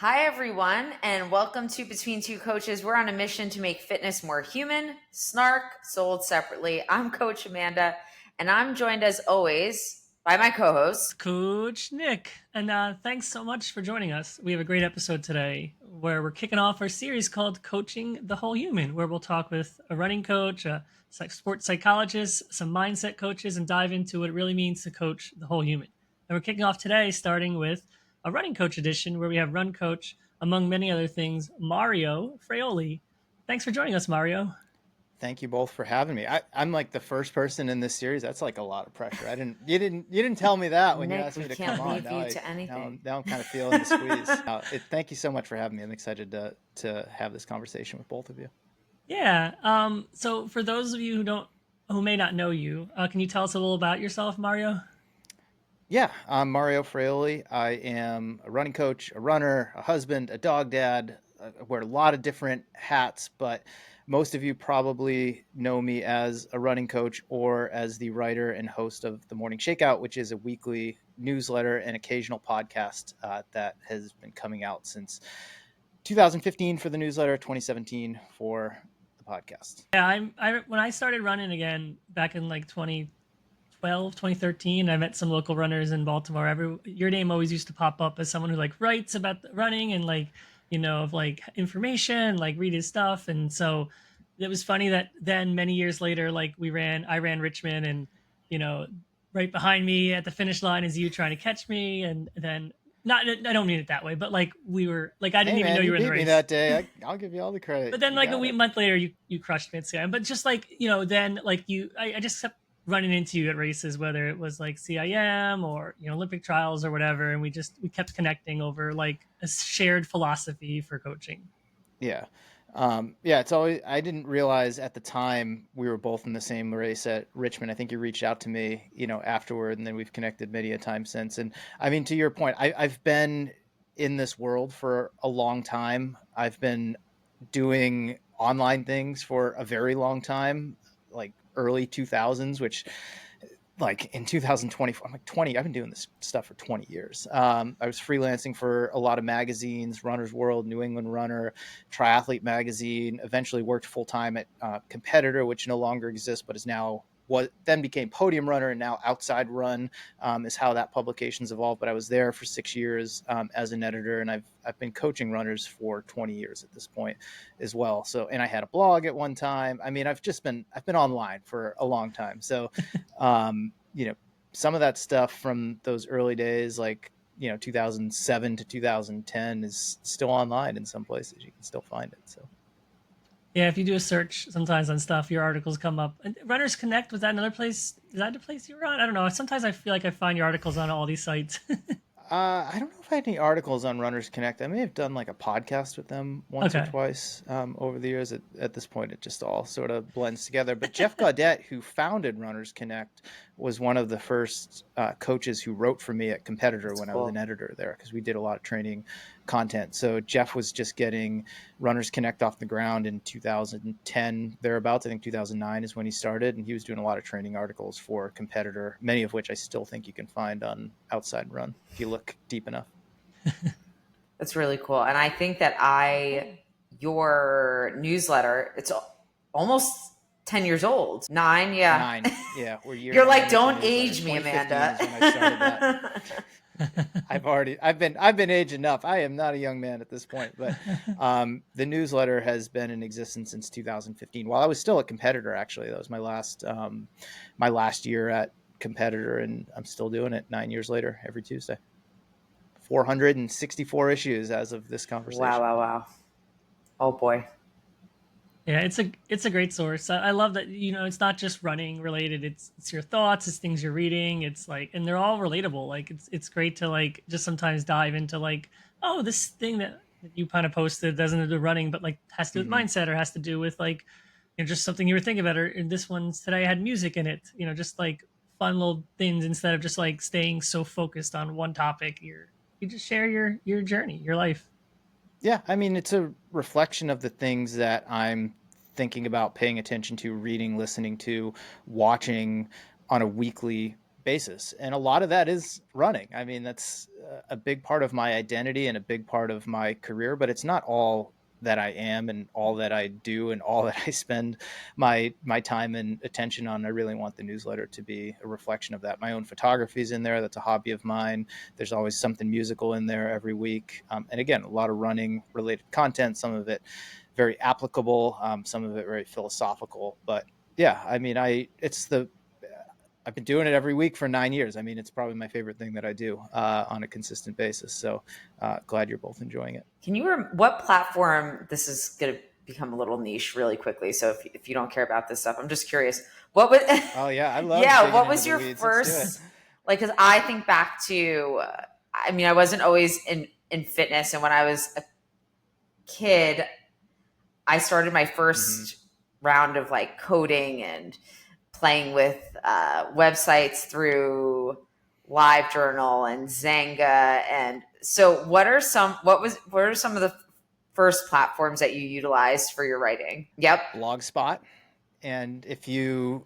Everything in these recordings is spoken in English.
Hi, everyone, and welcome to Between Two Coaches. We're on a mission to make fitness more human, snark, sold separately. I'm Coach Amanda, and I'm joined as always by my co host, Coach Nick. And thanks so much for joining us. We have a great episode today where we're kicking off our series called Coaching the Whole Human, where we'll talk with a running coach, a sports psychologist, some mindset coaches, and dive into what it really means to coach the whole human. And we're kicking off today starting with a running coach edition where we have run coach, among many other things, Mario Fraioli. Thanks for joining us, Mario. Thank you both for having me. I'm like the first person in this series. That's like a lot of pressure. You didn't tell me that when you Nick. asked We me to can't come on. leave you to anything. Now I'm kind of feeling the squeeze. Thank you so much for having me. I'm excited to have this conversation with both of you. Yeah. So for those of you who may not know you, can you tell us a little about yourself, Mario? Yeah, I'm Mario Fraioli. I am a running coach, a runner, a husband, a dog dad. I wear a lot of different hats, but most of you probably know me as a running coach or as the writer and host of The Morning Shakeout, which is a weekly newsletter and occasional podcast that has been coming out since 2015 for the newsletter, 2017 for the podcast. Yeah, when I started running again back in like 2012, 2013, I met some local runners in Baltimore. Your name always used to pop up as someone who like writes about running and like, of like information, like read his stuff. And so it was funny that then many years later, like I ran Richmond and, you know, right behind me at the finish line is you trying to catch me. And then not, I don't mean it that way, but like we were like, I didn't Hey even know man, you you were in the beat me race. that day. I'll give you all the credit. But then You like a got week it. month later you crushed me at CIM. But just like, then like I just kept running into you at races, whether it was like CIM or Olympic trials or whatever, and we kept connecting over like a shared philosophy for coaching. Yeah. Yeah, it's always, I didn't realize at the time we were both in the same race at Richmond. I think you reached out to me, afterward, and then we've connected many a time since. And I mean, to your point, I've been in this world for a long time. I've been doing online things for a very long time, like early 2000s, which like in 2024, I'm like 20. I've been doing this stuff for 20 years. I was freelancing for a lot of magazines, Runner's World, New England Runner, Triathlete Magazine. Eventually worked full time at Competitor, which no longer exists, but is now what then became Podium Runner, and now Outside Run is how that publication's evolved. But I was there for 6 years as an editor, and I've been coaching runners for 20 years at this point as well. So, and I had a blog at one time. I mean, I've been online for a long time. So, some of that stuff from those early days, like 2007 to 2010, is still online in some places. You can still find it. So Yeah, if you do a search sometimes on stuff, your articles come up. And Runners Connect, was that another place? Is that the place you were on? I don't know. Sometimes I feel like I find your articles on all these sites. I don't know if I had any articles on Runners Connect. I may have done like a podcast with them once or Okay. twice over the years. At this point, it just all sort of blends together. But Jeff Gaudette, who founded Runners Connect, was one of the first coaches who wrote for me at Competitor That's when I was cool. an editor there, because we did a lot of training content. So Jeff was just getting Runners Connect off the ground in 2010, thereabouts. I think 2009 is when he started, and he was doing a lot of training articles for Competitor, many of which I still think you can find on Outside Run if you look deep enough. That's really cool. And I think that your newsletter, it's almost 10 years old. 9, yeah. 9, yeah, we're year You're like, 9 with the don't newsletter. age me, 2015 Amanda. is when I started that. I've been aged enough. I am not a young man at this point, but the newsletter has been in existence since 2015. While I was still a Competitor, actually, that was my last year at Competitor, and I'm still doing it 9 years later every Tuesday. 464 issues as of this conversation. Wow. Oh boy. Yeah, it's a great source. I love that it's not just running related. It's your thoughts, it's things you're reading. It's like, and they're all relatable. Like it's great to like just sometimes dive into like, oh, this thing that you kind of posted doesn't do running, but like has to do with Mm-hmm. mindset or has to do with like just something you were thinking about. Or this one's today had music in it. Just like fun little things instead of just like staying so focused on one topic. You just share your journey, your life. Yeah, I mean, it's a reflection of the things that I'm thinking about, paying attention to, reading, listening to, watching on a weekly basis. And a lot of that is running. I mean, that's a big part of my identity and a big part of my career, but it's not all that I am and all that I do and all that I spend my time and attention on. I really want the newsletter to be a reflection of that. My own photography is in there. That's a hobby of mine. There's always something musical in there every week. And again, a lot of running related content, some of it very applicable, some of it very philosophical. But yeah, I mean, I've been doing it every week for 9 years. I mean, it's probably my favorite thing that I do on a consistent basis. So glad you're both enjoying it. Can you, what platform, this is going to become a little niche really quickly. So if you don't care about this stuff, I'm just curious. What was, oh yeah, I love yeah, what was the your weeds. first, like, cause I think back to, I mean, I wasn't always in fitness. And when I was a kid, I started my first round of like coding and playing with websites through LiveJournal and Zanga. And so what are some of the first platforms that you utilized for your writing? Yep. Blogspot. And if you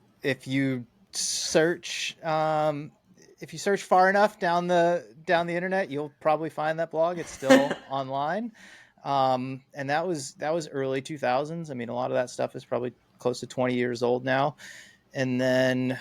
search far enough down the internet, you'll probably find that blog. It's still online. And that was early 2000s. I mean, a lot of that stuff is probably close to 20 years old now. And then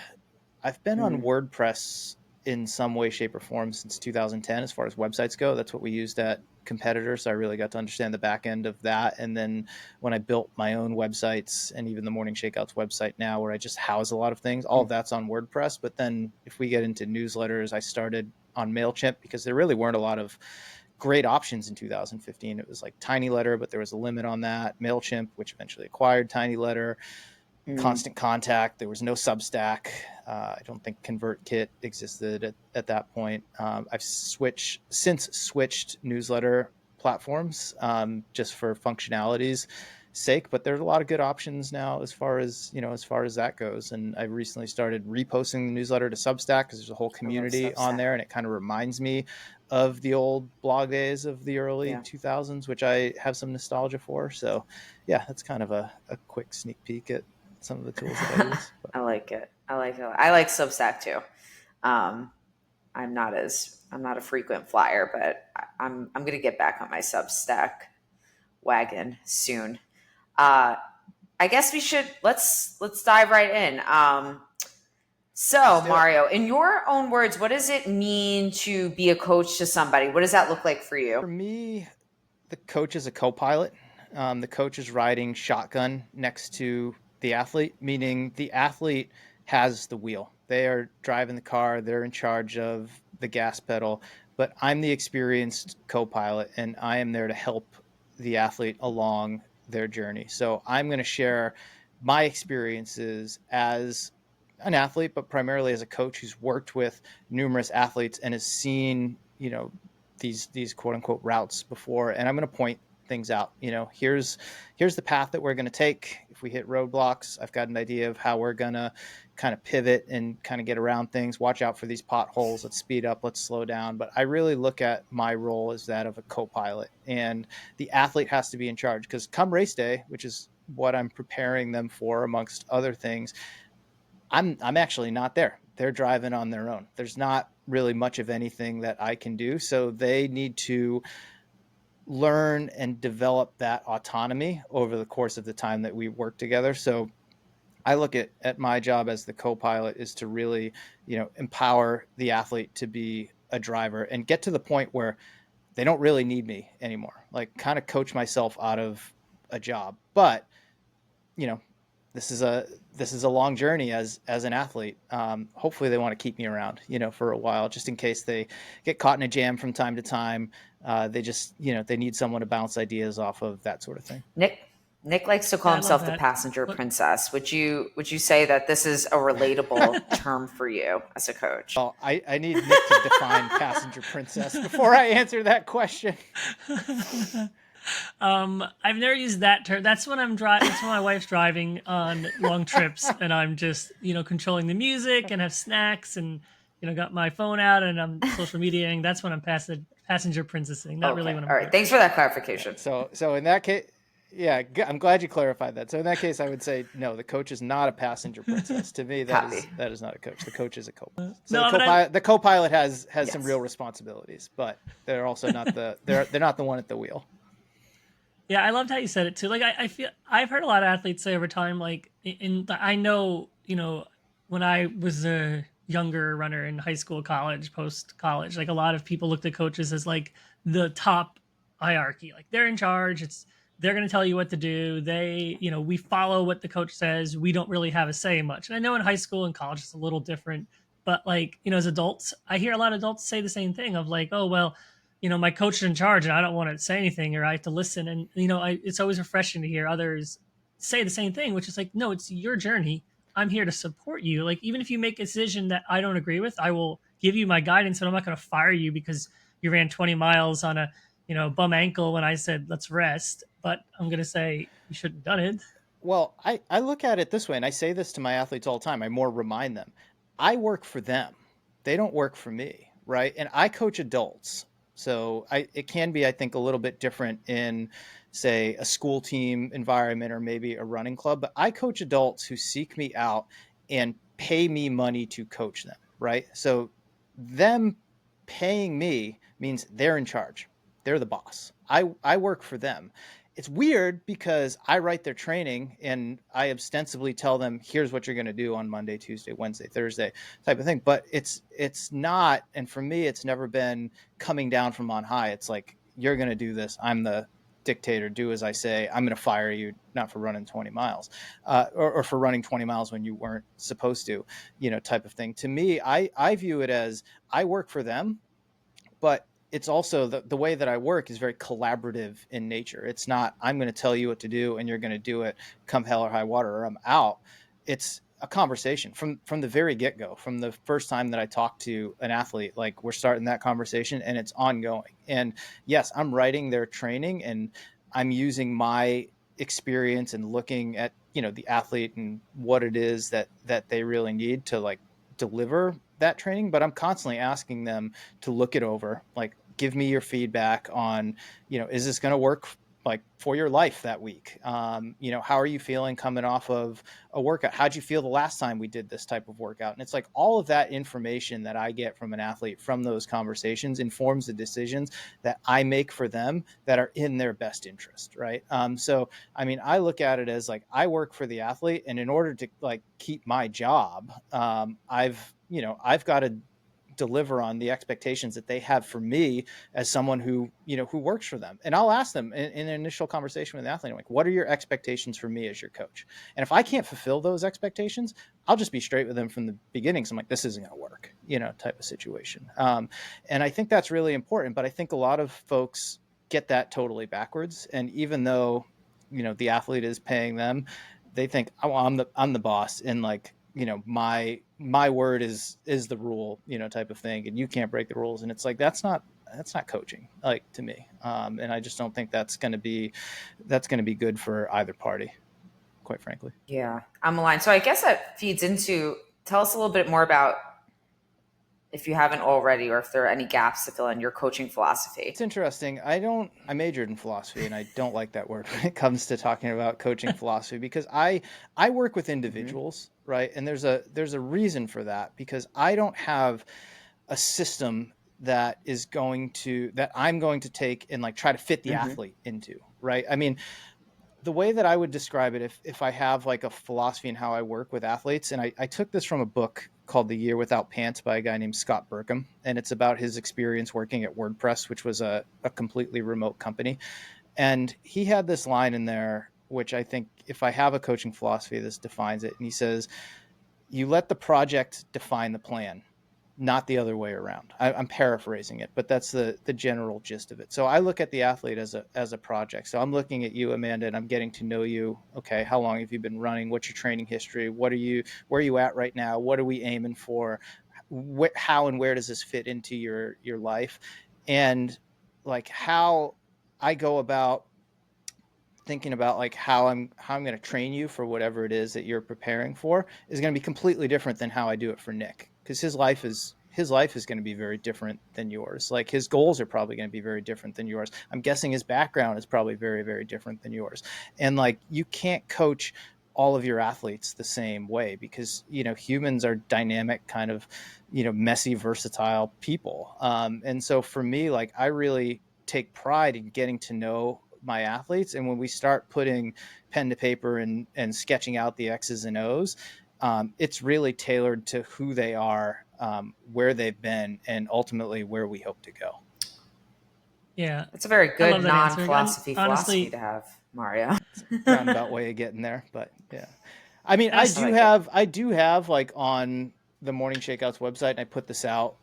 I've been on WordPress in some way, shape, or form since 2010 as far as websites go. That's what we used at Competitors. So I really got to understand the back end of that. And then when I built my own websites and even the Morning Shakeouts website now, where I just house a lot of things, all of that's on WordPress. But then if we get into newsletters, I started on MailChimp because there really weren't a lot of great options in 2015. It was like TinyLetter, but there was a limit on that. MailChimp, which eventually acquired TinyLetter. Constant Contact. There was no Substack. I don't think ConvertKit existed at that point. I've since switched newsletter platforms just for functionality's sake, but there's a lot of good options now as far as that goes. And I recently started reposting the newsletter to Substack because there's a whole community on there, and it kind of reminds me of the old blog days of the early 2000s, which I have some nostalgia for. So yeah, that's kind of a quick sneak peek at some of the tools that I use. I like it. I like Substack too. I'm not a frequent flyer, but I'm going to get back on my Substack wagon soon. I guess we should, let's dive right in. So Mario, in your own words, what does it mean to be a coach to somebody? What does that look like for you? For me, the coach is a co-pilot. The coach is riding shotgun next to the athlete, meaning the athlete has the wheel. They are driving the car. They're in charge of the gas pedal, but I'm the experienced co-pilot, and I am there to help the athlete along their journey. So I'm going to share my experiences as an athlete, but primarily as a coach who's worked with numerous athletes and has seen, these quote unquote routes before. And I'm going to point things out. Here's the path that we're going to take. If we hit roadblocks, I've got an idea of how we're going to kind of pivot and kind of get around things. Watch out for these potholes. Let's speed up. Let's slow down. But I really look at my role as that of a co-pilot, and the athlete has to be in charge, because come race day, which is what I'm preparing them for, amongst other things, I'm actually not there. They're driving on their own. There's not really much of anything that I can do. So they need to learn and develop that autonomy over the course of the time that we work together. So I look at my job as the co-pilot is to really, empower the athlete to be a driver and get to the point where they don't really need me anymore. Like, kind of coach myself out of a job. But, this is a long journey as an athlete. Hopefully they want to keep me around, for a while, just in case they get caught in a jam from time to time. They just, they need someone to bounce ideas off of, that sort of thing. Nick likes to call himself the passenger princess. Would you say that this is a relatable term for you as a coach? Well, I need Nick to define passenger princess before I answer that question. I've never used that term. That's when I'm driving. That's when my wife's driving on long trips, and I'm just, controlling the music and have snacks, and got my phone out and I'm social mediaing. That's when I'm passenger princessing. Not really when I'm. All right. Thanks for that clarification. So in that case, Yeah, I'm glad you clarified that. So in that case, I would say no. The coach is not a passenger princess. To me, Copy. that is not a coach. The coach is a co-pilot. So No, but the co-pilot has some Yes. real responsibilities, but they're also not they're not the one at the wheel. yeah, I loved how you said it too. Like I feel I've heard a lot of athletes say over time, like I know, when I was a younger runner in high school, college, post college, like a lot of people looked at coaches as like the top hierarchy. Like they're in charge. They're going to tell you what to do. We follow what the coach says. We don't really have a say much. And I know in high school and college it's a little different, but like, as adults, I hear a lot of adults say the same thing of like, oh well, my coach is in charge and I don't want to say anything or I have to listen. And, it's always refreshing to hear others say the same thing, which is like, no, it's your journey. I'm here to support you. Like, even if you make a decision that I don't agree with, I will give you my guidance, but I'm not going to fire you because you ran 20 miles on a, bum ankle when I said, let's rest. But I'm going to say you shouldn't have done it. Well, I look at it this way, and I say this to my athletes all the time. I more remind them, I work for them. They don't work for me, right? And I coach adults. So it can be, I think, a little bit different in, say, a school team environment or maybe a running club. But I coach adults who seek me out and pay me money to coach them, right? So them paying me means they're in charge. They're the boss. I work for them. It's weird because I write their training and I ostensibly tell them, here's what you're going to do on Monday, Tuesday, Wednesday, Thursday type of thing. But it's not. And for me, it's never been coming down from on high. It's like, you're going to do this. I'm the dictator. Do as I say. I'm going to fire you, not for running 20 miles or for running 20 miles when you weren't supposed to, type of thing. To me, I view it as I work for them, but it's also the way that I work is very collaborative in nature. It's not, I'm going to tell you what to do and you're going to do it come hell or high water or I'm out. It's a conversation from the very get-go, from the first time that I talk to an athlete. Like, we're starting that conversation and it's ongoing. And yes, I'm writing their training and I'm using my experience and looking at, the athlete and what it is that they really need to like deliver that training. But I'm constantly asking them to look it over, like, give me your feedback on, is this going to work like for your life that week? How are you feeling coming off of a workout? How'd you feel the last time we did this type of workout? And it's like all of that information that I get from an athlete from those conversations informs the decisions that I make for them that are in their best interest. Right. So, I mean, I look at it as like, I work for the athlete, and in order to like keep my job, I've got to deliver on the expectations that they have for me as someone who works for them. And I'll ask them in an initial conversation with the athlete, like, what are your expectations for me as your coach? And if I can't fulfill those expectations, I'll just be straight with them from the beginning. So I'm like, this isn't going to work, type of situation. And I think that's really important. But I think a lot of folks get that totally backwards. And even though, the athlete is paying them, they think, oh, I'm the boss. And like, my word is the rule, type of thing. And you can't break the rules. And it's like, that's not coaching, like, to me. And I just don't think that's going to be good for either party, quite frankly. Yeah, I'm aligned. So I guess that feeds into, tell us a little bit more about, if you haven't already, or if there are any gaps to fill in, your coaching philosophy. It's interesting. I majored in philosophy, and I don't like that word when it comes to talking about coaching philosophy, because I work with individuals, right? And there's a reason for that, because I don't have a system that I'm going to take and like try to fit the athlete into, right? I mean, the way that I would describe it, if I have like a philosophy in how I work with athletes, and I took this from a book called The Year Without Pants by a guy named Scott Burkham. And it's about his experience working at WordPress, which was a completely remote company. And he had this line in there, which I think, if I have a coaching philosophy, this defines it. And he says, you let the project define the plan, not the other way around. I'm paraphrasing it, but that's the general gist of it. So I look at the athlete as a project. So I'm looking at you, Amanda, and I'm getting to know you. Okay, how long have you been running? What's your training history? Where are you at right now? What are we aiming for? How and where does this fit into your life? And like, how I go about thinking about like how I'm going to train you for whatever it is that you're preparing for is going to be completely different than how I do it for Nick, because his life is his life is going to be very different than yours. Like his goals are probably going to be very different than yours. I'm guessing his background is probably very, very different than yours. And like, you can't coach all of your athletes the same way because, humans are dynamic, kind of, messy, versatile people. And so for me, like, I really take pride in getting to know my athletes. And when we start putting pen to paper and sketching out the X's and O's, it's really tailored to who they are, where they've been, and ultimately where we hope to go. Yeah. It's a very I love good that answer. non-philosophy Honestly, to have, Mario. Roundabout way of getting there, but yeah. I mean, Yes. I do have like on the Morning Shakeouts website, and I put this out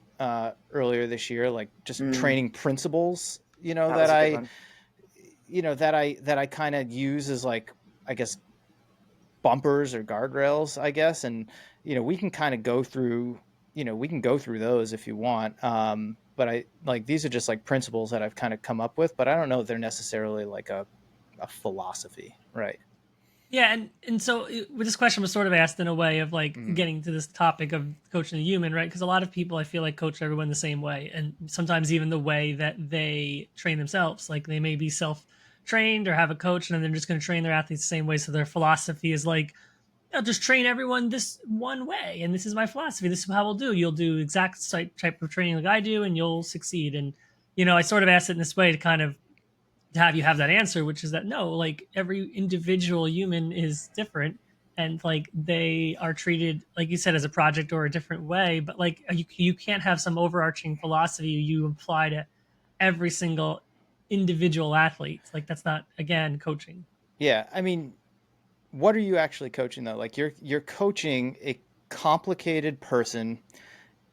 earlier this year, like just training principles, That was a good one. that I kind of use as like, I guess, bumpers or guardrails, I guess. And, we can kind of go through, we can go through those if you want. But I like, these are just like principles that I've kind of come up with, but I don't know if they're necessarily like a philosophy. Right. Yeah, and so this question was sort of asked in a way of like Mhm. getting to this topic of coaching the human, right? Because a lot of people I feel like coach everyone the same way, and sometimes even the way that they train themselves. Like they may be self-trained or have a coach, and then they're just going to train their athletes the same way. So their philosophy is like, I'll just train everyone this one way, and this is my philosophy. This is how we'll do. You'll do exact type of training like I do, and you'll succeed. And I sort of asked it in this way to kind of to have you have that answer, which is that no, like every individual human is different, and like they are treated, like you said, as a project or a different way. But like you can't have some overarching philosophy you apply to every single individual athlete. Like that's not, again, coaching. Yeah. I mean, what are you actually coaching though? Like you're coaching a complicated person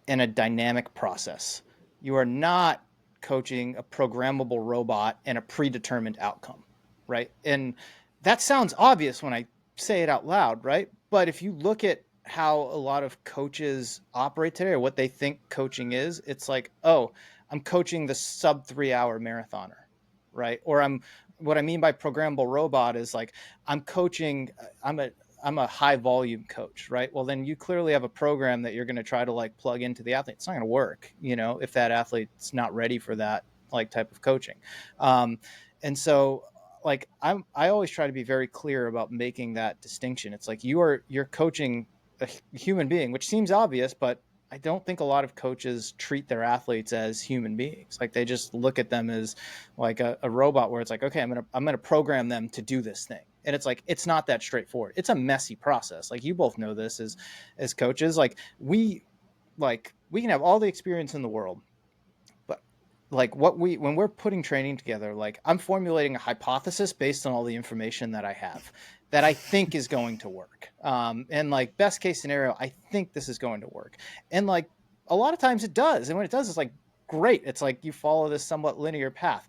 in a dynamic process. You are not coaching a programmable robot and a predetermined outcome, right? And that sounds obvious when I say it out loud, right? But if you look at how a lot of coaches operate today or what they think coaching is, it's like, oh, I'm coaching the sub 3 hour marathoner, right? Or what I mean by programmable robot is like, I'm coaching, I'm a high volume coach, right? Well, then you clearly have a program that you're going to try to like plug into the athlete. It's not going to work, if that athlete's not ready for that like type of coaching. And so like I always try to be very clear about making that distinction. It's like you're coaching a human being, which seems obvious, but I don't think a lot of coaches treat their athletes as human beings. Like they just look at them as like a robot where it's like, okay, I'm going to program them to do this thing. And it's like, it's not that straightforward. It's a messy process. Like you both know this as coaches, like we can have all the experience in the world, but like when we're putting training together, like I'm formulating a hypothesis based on all the information that I have that I think is going to work. And like best case scenario, I think this is going to work. And like a lot of times it does. And when it does, it's like, great. It's like you follow this somewhat linear path.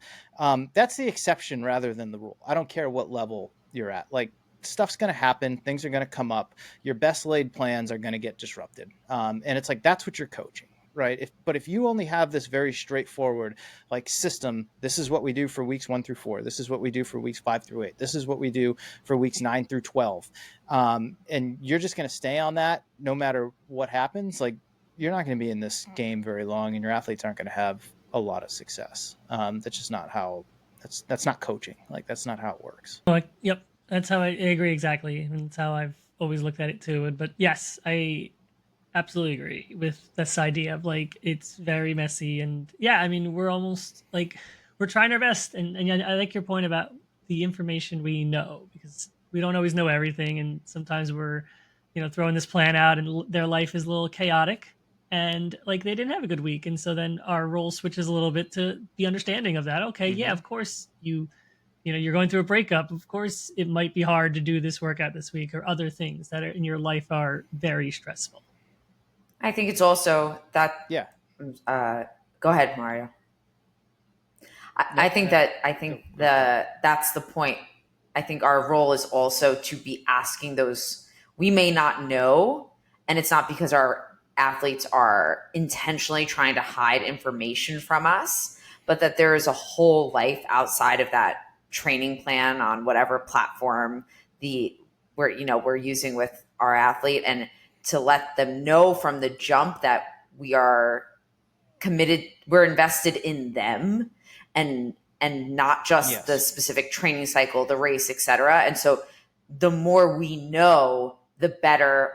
That's the exception rather than the rule. I don't care what level you're at. Like stuff's going to happen. Things are going to come up. Your best laid plans are going to get disrupted. And it's like, that's what you're coaching. Right. But if you only have this very straightforward like system, this is what we do for weeks 1 through 4. This is what we do for weeks 5 through 8. This is what we do for weeks 9 through 12. And you're just going to stay on that no matter what happens. Like you're not going to be in this game very long, and your athletes aren't going to have a lot of success. That's just not how. That's not coaching. Like that's not how it works. Like, yep, that's how I agree exactly, and that's how I've always looked at it too. But yes, I absolutely agree with this idea of like it's very messy. And yeah, I mean, we're almost like we're trying our best. And I like your point about the information we know, because we don't always know everything, and sometimes we're throwing this plan out and their life is a little chaotic, and like they didn't have a good week, and so then our role switches a little bit to be understanding of that. Okay, yeah, of course you're going through a breakup, of course it might be hard to do this workout this week, or other things that are in your life are very stressful. I think it's also that. Yeah. Go ahead, Mario. I think that's the point. I think our role is also to be asking those we may not know, and it's not because our athletes are intentionally trying to hide information from us, but that there is a whole life outside of that training plan on whatever platform we're using with our athlete, and to let them know from the jump that we are committed, we're invested in them, and not just the Yes. specific training cycle, the race, etc. And so the more we know, the better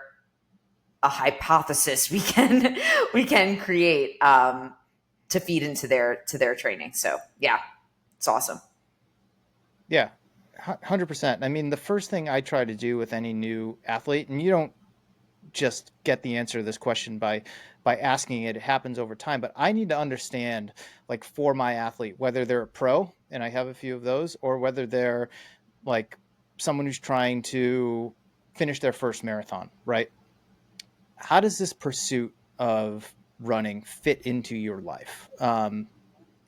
a hypothesis we can create to feed into their training. So yeah, it's awesome. Yeah. 100%. I mean, the first thing I try to do with any new athlete, and you don't just get the answer to this question by asking it. It happens over time, but I need to understand, like, for my athlete, whether they're a pro, and I have a few of those, or whether they're like someone who's trying to finish their first marathon, right? How does this pursuit of running fit into your life?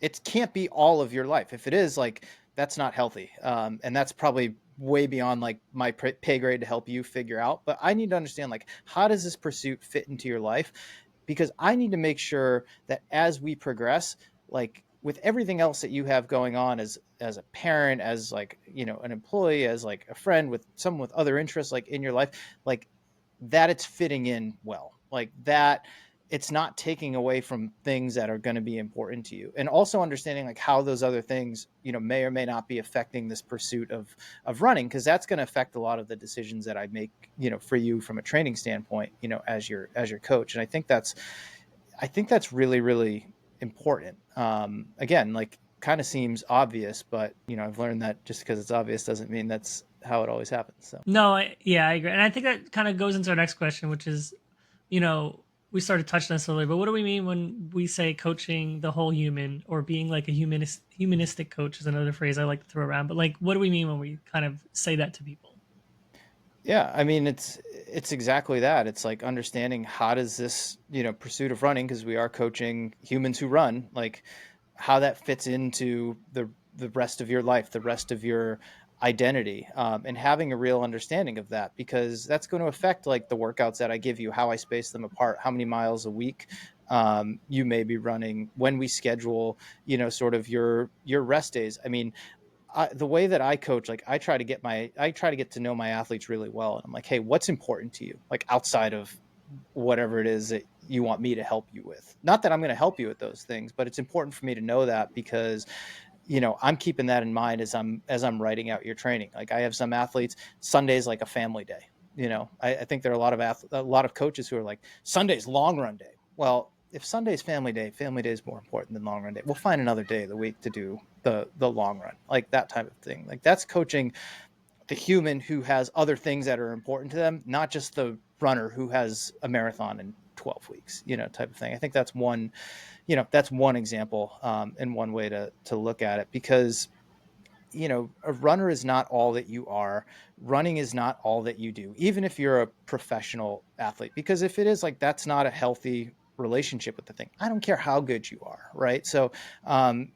It can't be all of your life. If it is, like, that's not healthy. And that's probably way beyond like my pay grade to help you figure out. But I need to understand, like, how does this pursuit fit into your life? Because I need to make sure that as we progress, like with everything else that you have going on as a parent, as like, you know, an employee, as like a friend, with someone with other interests like in your life, like that it's fitting in well, like that it's not taking away from things that are going to be important to you, and also understanding like how those other things, you know, may or may not be affecting this pursuit of running, because that's going to affect a lot of the decisions that I make, you know, for you from a training standpoint, you know, as your coach. And I think that's really, really important. Again, like, kind of seems obvious, but you know, I've learned that just because it's obvious doesn't mean that's how it always happens. So No, I agree, and I think that kind of goes into our next question, which is, you know, we started touching on this earlier, but what do we mean when we say coaching the whole human, or being like a humanistic coach is another phrase I like to throw around. But like, what do we mean when we kind of say that to people? yeah, I mean, it's exactly that. It's like understanding how does this, you know, pursuit of running, because we are coaching humans who run, like how that fits into the rest of your life, the rest of your identity, and having a real understanding of that, because that's going to affect like the workouts that I give you, how I space them apart, how many miles a week you may be running, when we schedule, you know, sort of your rest days. I mean, the way that I coach, like I try to get to know my athletes really well. And I'm like, hey, what's important to you? Like outside of whatever it is that you want me to help you with. Not that I'm going to help you with those things, but it's important for me to know that, because, you know, I'm keeping that in mind as I'm writing out your training. Like I have some athletes, Sunday's like a family day. You know, I think there are a lot of coaches who are like, Sunday's long run day. Well, if Sunday's family day is more important than long run day. We'll find another day of the week to do the long run, like that type of thing. Like that's coaching the human who has other things that are important to them, not just the runner who has a marathon in 12 weeks, you know, type of thing. I think that's one, you know, that's one example, and one way to look at it, because, you know, a runner is not all that you are. Running is not all that you do, even if you're a professional athlete, because if it is, like, that's not a healthy relationship with the thing. I don't care how good you are. Right. So,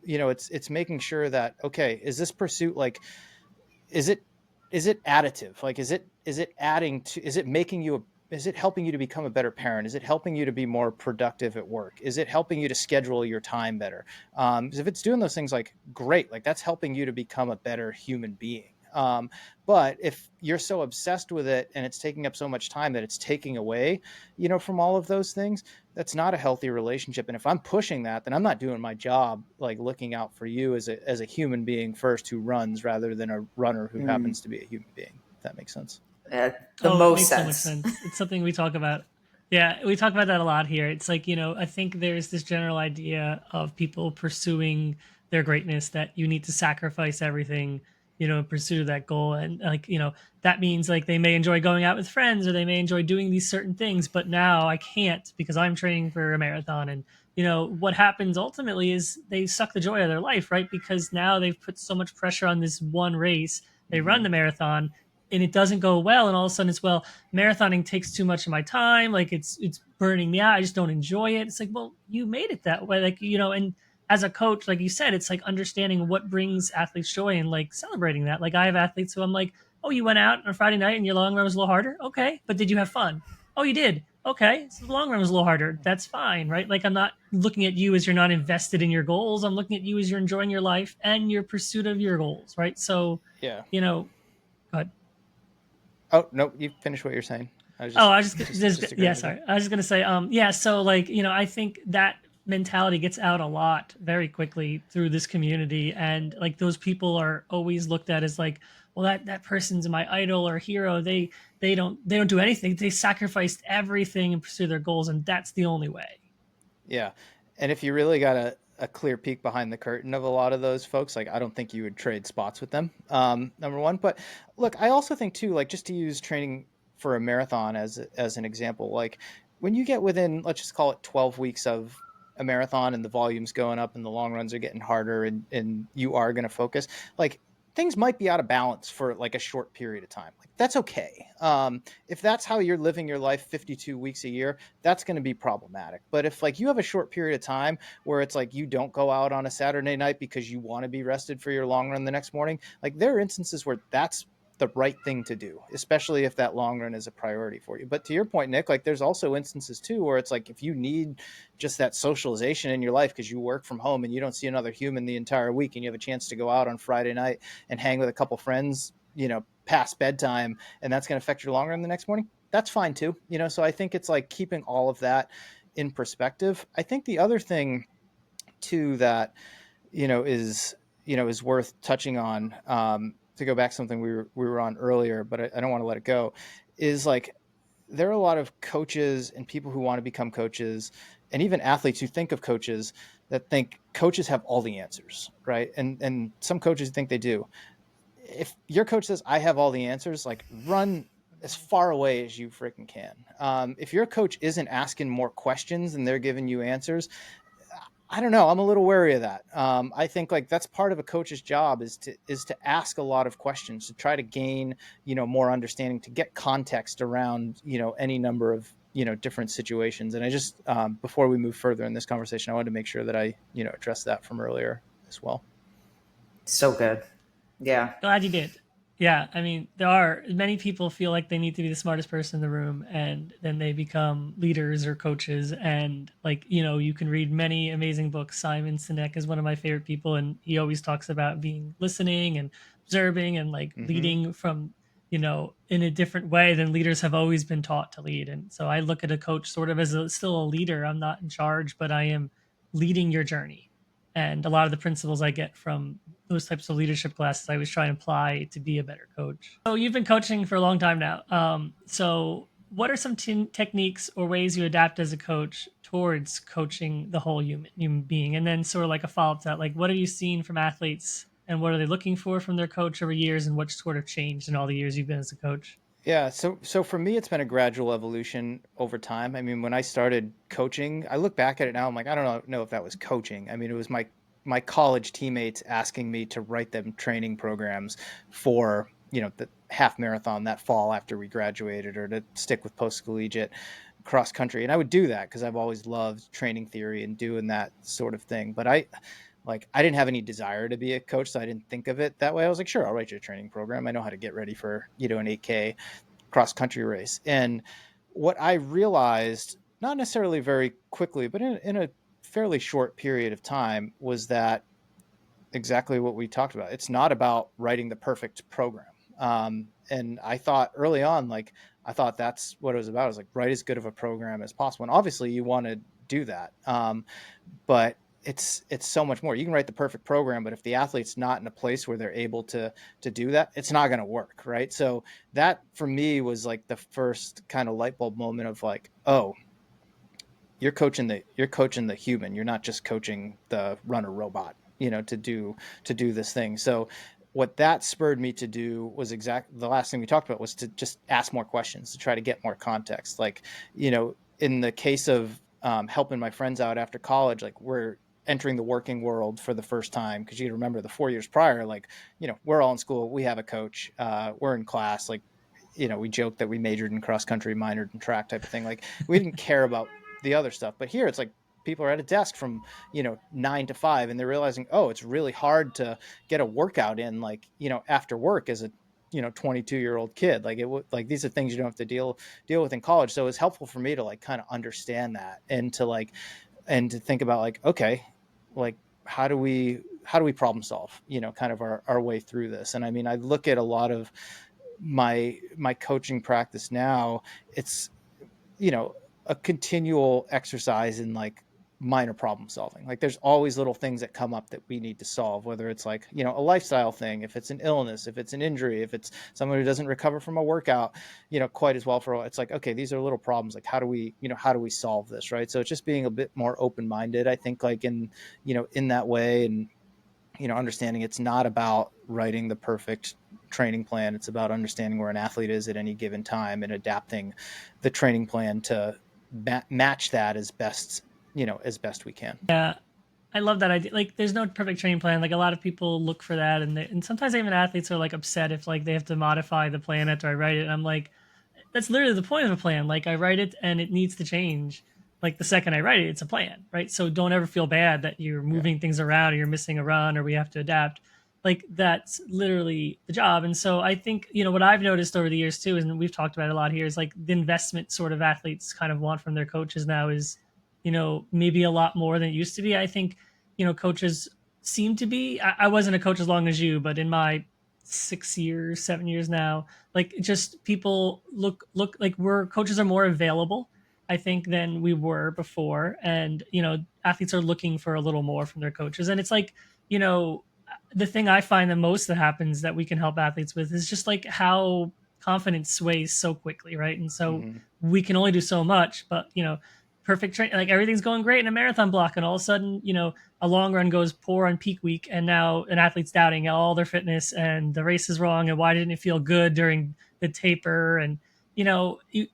you know, it's making sure that, okay, is this pursuit, like, is it additive? Like, is it adding to, is it making you a, is it helping you to become a better parent? Is it helping you to be more productive at work? Is it helping you to schedule your time better? Because if it's doing those things, like, great, like that's helping you to become a better human being. But if you're so obsessed with it and it's taking up so much time that it's taking away, you know, from all of those things, that's not a healthy relationship. And if I'm pushing that, then I'm not doing my job, like looking out for you as a human being first who runs, rather than a runner who Mm. happens to be a human being. If that makes sense. The Oh, it most makes so much sense. sense. It's something we talk about. Yeah, we talk about that a lot here. It's like, you know, I think there's this general idea of people pursuing their greatness that you need to sacrifice everything, you know, in pursuit of that goal. And like, you know, that means like they may enjoy going out with friends, or they may enjoy doing these certain things, but now I can't because I'm training for a marathon. And, you know, what happens ultimately is they suck the joy out of their life, right? Because now they've put so much pressure on this one race. They run Mm-hmm. the marathon and it doesn't go well, and all of a sudden it's, well, marathoning takes too much of my time, like it's burning me out, I just don't enjoy it. It's like, well, you made it that way, like, you know. And as a coach, like you said, it's like understanding what brings athletes joy and like celebrating that. Like I have athletes who I'm like, oh, you went out on a Friday night and your long run was a little harder, okay, but did you have fun? Oh, you did, okay, so the long run was a little harder, that's fine, right? Like I'm not looking at you as you're not invested in your goals, I'm looking at you as you're enjoying your life and your pursuit of your goals, right? So, Yeah. you know, go Oh no, you finish what you're saying. I was Oh, just I was just agreeing yeah, with you. sorry. I was just gonna say, yeah. So like, you know, I think that mentality gets out a lot very quickly through this community, and like those people are always looked at as like, well, that person's my idol or hero. They don't do anything. They sacrificed everything and pursue their goals, and that's the only way. Yeah. And if you really got a clear peek behind the curtain of a lot of those folks, like I don't think you would trade spots with them. Number one. But look, I also think too, like just to use training for a marathon as an example, like when you get within, let's just call it 12 weeks of a marathon and the volume's going up and the long runs are getting harder and you are going to focus, like things might be out of balance for like a short period of time. Like that's okay. If that's how you're living your life 52 weeks a year, that's going to be problematic. But if like you have a short period of time where it's like you don't go out on a Saturday night because you want to be rested for your long run the next morning, like there are instances where that's the right thing to do, especially if that long run is a priority for you. But to your point, Nick, like there's also instances too where it's like if you need just that socialization in your life because you work from home and you don't see another human the entire week and you have a chance to go out on Friday night and hang with a couple friends, past bedtime, and that's going to affect your long run the next morning, that's fine too. So I think it's like keeping all of that in perspective. I think the other thing too that is worth touching on, to go back to something we were on earlier, but I don't want to let it go, is like there are a lot of coaches and people who want to become coaches and even athletes who think of coaches that think coaches have all the answers, right? And some coaches think they do. If your coach says I have all the answers, like run as far away as you freaking can. If your coach isn't asking more questions and they're giving you answers, I don't know. I'm a little wary of that. I think like that's part of a coach's job is to ask a lot of questions to try to gain more understanding, to get context around any number of different situations. And I just before we move further in this conversation, I wanted to make sure that I address that from earlier as well. So good. Yeah. Glad you did. Yeah, I mean, there are many people feel like they need to be the smartest person in the room, and then they become leaders or coaches. And like you can read many amazing books. Simon Sinek is one of my favorite people, and he always talks about being listening and observing and like Mm-hmm. leading from in a different way than leaders have always been taught to lead. And so I look at a coach sort of as still a leader. I'm not in charge, but I am leading your journey. And a lot of the principles I get from those types of leadership classes, I was trying to apply to be a better coach. So you've been coaching for a long time now. So what are some techniques or ways you adapt as a coach towards coaching the whole human being? And then sort of like a follow up to that, like what have you seen from athletes and what are they looking for from their coach over years and what sort of changed in all the years you've been as a coach? Yeah, so for me, it's been a gradual evolution over time. I mean, when I started coaching, I look back at it now. I'm like, I don't know if that was coaching. I mean, it was my college teammates asking me to write them training programs for the half marathon that fall after we graduated, or to stick with post collegiate cross country. And I would do that because I've always loved training theory and doing that sort of thing. But I didn't have any desire to be a coach, so I didn't think of it that way. I was like, sure, I'll write you a training program. I know how to get ready for an 8K cross country race. And what I realized, not necessarily very quickly, but in a fairly short period of time, was that exactly what we talked about. It's not about writing the perfect program. And I thought early on, like, I thought that's what it was about. I was like, write as good of a program as possible. And obviously you want to do that. But it's so much more. You can write the perfect program, but if the athlete's not in a place where they're able to do that, it's not going to work, right? So that for me was like the first kind of light bulb moment of like, oh, you're coaching the human. You're not just coaching the runner robot, to do this thing. So what that spurred me to do was the last thing we talked about was to just ask more questions to try to get more context. Like, in the case of helping my friends out after college, like we're entering the working world for the first time, because you remember the 4 years prior, like we're all in school, we have a coach, we're in class, like we joked that we majored in cross country, minored in track type of thing. Like we didn't care about the other stuff. But here it's like people are at a desk from 9 to 5, and they're realizing, oh, it's really hard to get a workout in, like after work as a 22-year-old kid. Like like these are things you don't have to deal with in college. So it's helpful for me to like kind of understand that, and to think about like, okay, like how do we problem solve, kind of our way through this. And I mean, I look at a lot of my coaching practice now. It's a continual exercise in like minor problem solving. Like there's always little things that come up that we need to solve, whether it's like, you know, a lifestyle thing, if it's an illness, if it's an injury, if it's someone who doesn't recover from a workout, you know, quite as well for it's like, okay, these are little problems. Like how do we, you know, how do we solve this? Right. So it's just being a bit more open-minded, I think, like in, you know, in that way. And, you know, understanding it's not about writing the perfect training plan. It's about understanding where an athlete is at any given time and adapting the training plan to match that as best, you know, as best we can. Yeah, I love that idea. Like, there's no perfect training plan. Like, a lot of people look for that, and sometimes even athletes are like upset if like they have to modify the plan after I write it. And I'm like, that's literally the point of a plan. Like, I write it and it needs to change. Like the second I write it, it's a plan, right? So don't ever feel bad that you're Yeah. moving things around or you're missing a run or we have to adapt. Like that's literally the job. And so I think, you know, what I've noticed over the years too, and we've talked about it a lot here, is like the investment sort of athletes kind of want from their coaches now is, you know, maybe a lot more than it used to be. I think, you know, coaches seem to be, I wasn't a coach as long as you, but in my 6 years, 7 years now, like just people look like we're coaches are more available, I think, than we were before. And, you know, athletes are looking for a little more from their coaches. And it's like, you know, the thing I find the most that happens that we can help athletes with is just like how confidence sways so quickly, right? And so we can only do so much, but, you know, perfect train, like everything's going great in a marathon block, and all of a sudden, you know, a long run goes poor on peak week, and now an athlete's doubting all their fitness, and the race is wrong, and why didn't it feel good during the taper? And you know, you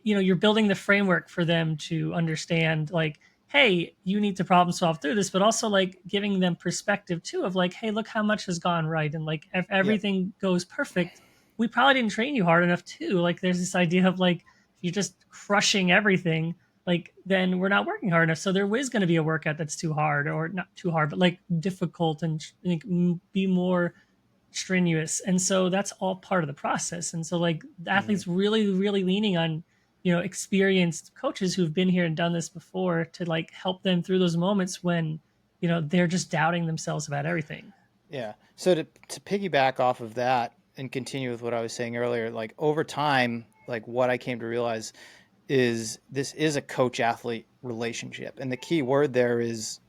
know, you're building the framework for them to understand, like, hey, you need to problem solve through this, but also like giving them perspective too of like, hey, look how much has gone right, and like if Yep. everything goes perfect, we probably didn't train you hard enough too. Like there's this idea of like if you're just crushing everything, like then we're not working hard enough. So there is going to be a workout that's too hard, or not too hard, but like difficult, and like be more strenuous. And so that's all part of the process. And so like the athletes really leaning on, you know, experienced coaches who've been here and done this before to like help them through those moments when, you know, they're just doubting themselves about everything. Yeah. So to piggyback off of that and continue with what I was saying earlier, like over time, like what I came to realize is this is a coach athlete relationship, and the key word there is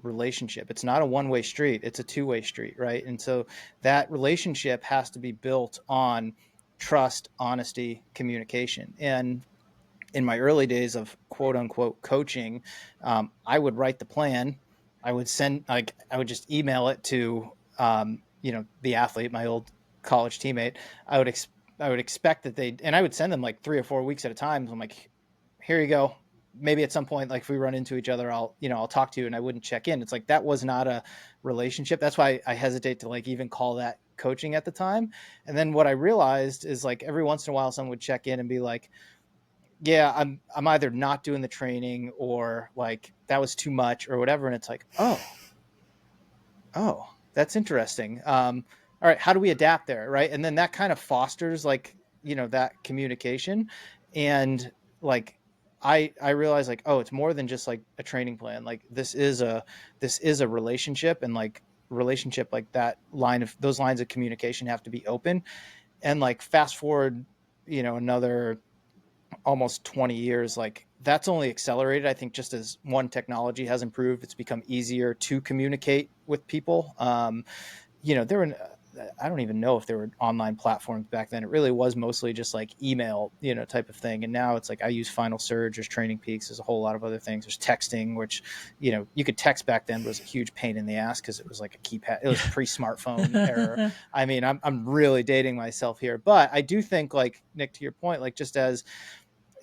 relationship. It's not a one-way street, it's a two-way street, right? And so that relationship has to be built on trust, honesty, communication. And in my early days of quote unquote coaching, I would write the plan. I would send, like, I would just email it to, you know, the athlete, my old college teammate. I would expect that they, and I would send them like 3 or 4 weeks at a time. So I'm like, here you go. Maybe at some point, like if we run into each other, I'll, you know, I'll talk to you, and I wouldn't check in. It's like, that was not a relationship. That's why I hesitate to like even call that coaching at the time. And then what I realized is like every once in a while, someone would check in and be like, yeah, I'm either not doing the training or like that was too much or whatever. And it's like, oh, that's interesting. All right, how do we adapt there, right? And then that kind of fosters like, you know, that communication. And like I realize like, oh, it's more than just like a training plan. Like this is a relationship, and like relationship, like that line of those lines of communication have to be open. And like fast forward, you know, another almost 20 years, like that's only accelerated, I think, just as one, technology has improved. It's become easier to communicate with people. You know, I don't even know if there were online platforms back then. It really was mostly just like email, you know, type of thing. And now it's like I use Final Surge, there's Training Peaks, there's a whole lot of other things. There's texting, which, you know, you could text back then, but it was a huge pain in the ass because it was like a keypad. It was pre-smartphone era. I mean, I'm really dating myself here, but I do think, like Nick, to your point, like just as,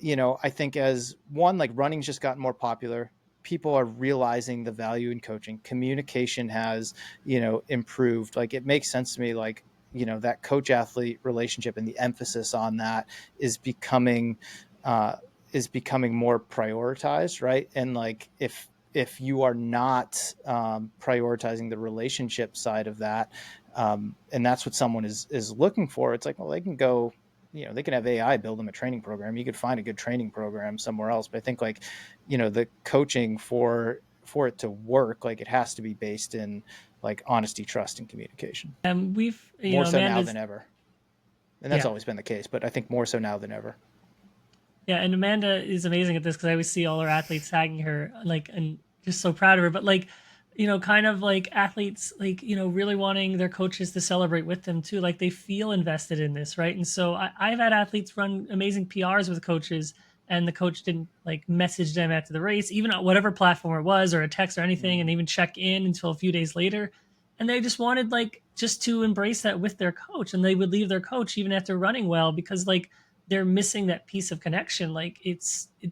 you know, I think as one, like running's just gotten more popular. People are realizing the value in coaching. Communication has, you know, improved. Like it makes sense to me, like, you know, that coach athlete relationship and the emphasis on that uh, is becoming more prioritized, right? And like if you are not prioritizing the relationship side of that, and that's what someone is looking for, it's like, well, they can go, you know, they can have AI build them a training program. You could find a good training program somewhere else. But I think like, you know, the coaching for it to work, like it has to be based in like honesty, trust, and communication. And we've, you More know, so now Amanda's, than ever. And that's yeah. always been the case, but I think more so now than ever. Yeah, and Amanda is amazing at this because I always see all her athletes tagging her like, and just so proud of her. But like, kind of like athletes, like, really wanting their coaches to celebrate with them too. Like they feel invested in this, right? And so I've had athletes run amazing PRs with coaches, and the coach didn't like message them after the race, even on whatever platform it was, or a text or anything, and even check in until a few days later. And they just wanted like just to embrace that with their coach, and they would leave their coach even after running well, because like they're missing that piece of connection. Like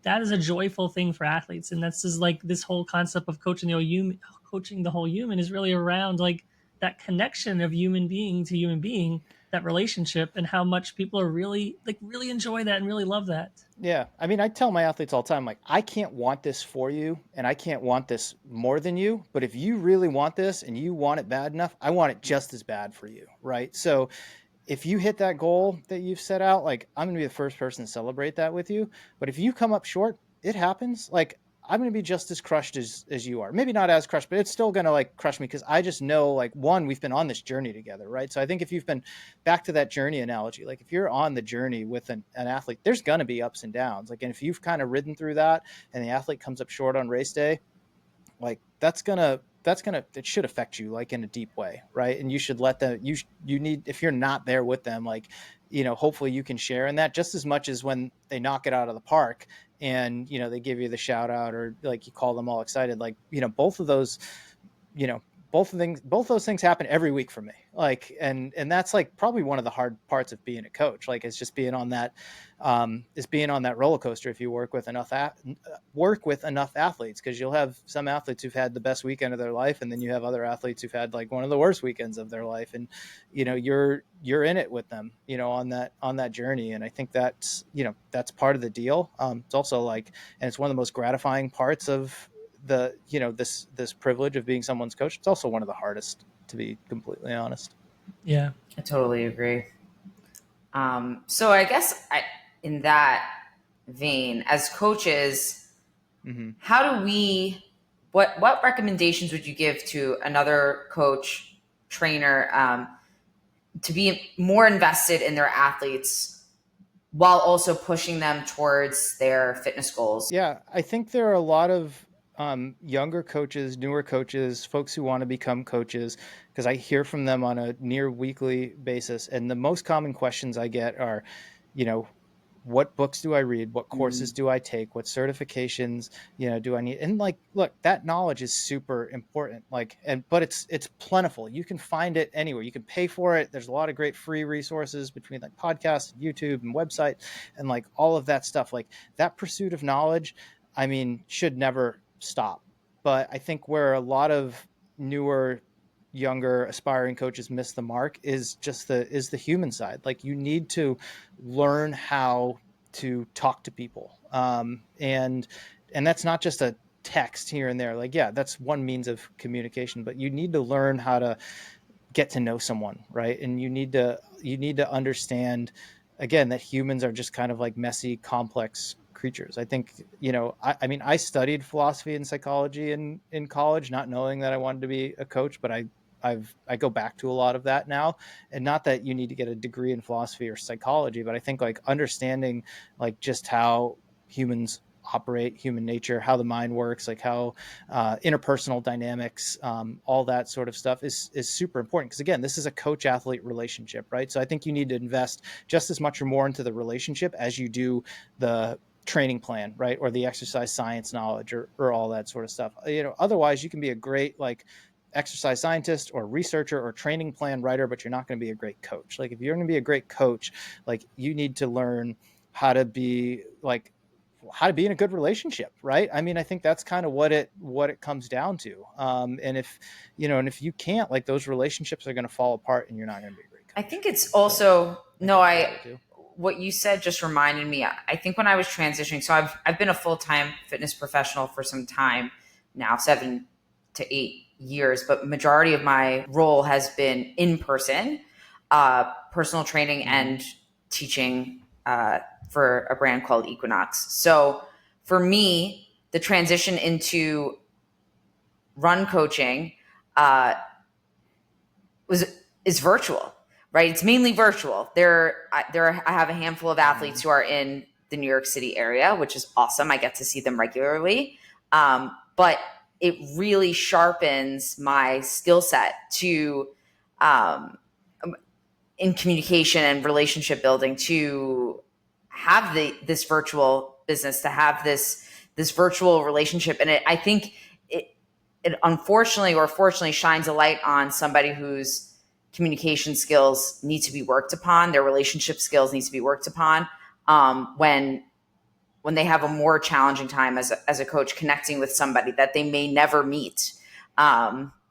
that is a joyful thing for athletes, and that's just like this whole concept of coaching the whole human is really around like that connection of human being to human being, that relationship, and how much people are really enjoy that and really love that. Yeah. I mean, I tell my athletes all the time, like, I can't want this for you and I can't want this more than you. But if you really want this and you want it bad enough, I want it just as bad for you. Right. So if you hit that goal that you've set out, like, I'm going to be the first person to celebrate that with you. But if you come up short, it happens. Like, I'm going to be just as crushed as you are. Maybe not as crushed, but it's still going to like crush me because I just know, like, one, we've been on this journey together, right? So I think if you've been back to that journey analogy, like if you're on the journey with an athlete, there's going to be ups and downs. Like, and if you've kind of ridden through that and the athlete comes up short on race day, like that's gonna it should affect you like in a deep way, right? And you should let them you need, if you're not there with them, like, hopefully you can share in that just as much as when they knock it out of the park and they give you the shout out or like you call them all excited. Like, both of those, you know both those things happen every week for me. Like, and that's like probably one of the hard parts of being a coach. Like, it's just being on that roller coaster if you work with enough athletes, because you'll have some athletes who've had the best weekend of their life, and then you have other athletes who've had like one of the worst weekends of their life, and you're in it with them, on that journey. And I think that's part of the deal. It's also like, and it's one of the most gratifying parts of this privilege of being someone's coach. It's also one of the hardest, to be completely honest. Yeah. I totally agree. So I guess in that vein, as coaches, Mm-hmm. how do we? What recommendations would you give to another coach, trainer, to be more invested in their athletes while also pushing them towards their fitness goals? Yeah, I think there are a lot of younger coaches, newer coaches, folks who want to become coaches, because I hear from them on a near weekly basis. And the most common questions I get are, you know, what books do I read? What courses do I take? What certifications, do I need? And like, look, that knowledge is super important. Like, but it's plentiful. You can find it anywhere. You can pay for it. There's a lot of great free resources between like podcasts, YouTube, and website, and like all of that stuff. Like, that pursuit of knowledge, I mean, should never stop. But I think where a lot of newer, younger, aspiring coaches miss the mark is the human side. Like, you need to learn how to talk to people, and that's not just a text here and there. Like, yeah, that's one means of communication, but you need to learn how to get to know someone, right? And you need to understand, again, that humans are just kind of like messy, complex creatures. I think, I mean, I studied philosophy and psychology in college, not knowing that I wanted to be a coach, but I go back to a lot of that now. And not that you need to get a degree in philosophy or psychology, but I think like understanding like just how humans operate, human nature, how the mind works, like how interpersonal dynamics, all that sort of stuff is super important. Because again, this is a coach athlete relationship, right? So I think you need to invest just as much or more into the relationship as you do the training plan, right? Or the exercise science knowledge, or all that sort of stuff. Otherwise you can be a great like exercise scientist or researcher or training plan writer, but you're not going to be a great coach. Like, if you're going to be a great coach, like, you need to learn how to be in a good relationship, right? I mean, I think that's kind of what it comes down to. And if you can't, like, those relationships are going to fall apart, and you're not going to be a great coach. I think it's also I what you said just reminded me. I think when I was transitioning, so I've been a full-time fitness professional for some time now, 7 to 8 years, but majority of my role has been in person, personal training and teaching for a brand called Equinox. So for me, the transition into run coaching is virtual, right? It's mainly virtual. I have a handful of athletes who are in the New York City area, which is awesome. I get to see them regularly. But it really sharpens my skill set to um, in communication and relationship building, to have this virtual business, to have this virtual relationship. And I think it unfortunately or fortunately shines a light on somebody whose communication skills need to be worked upon, their relationship skills need to be worked upon, when they have a more challenging time as a coach connecting with somebody that they may never meet.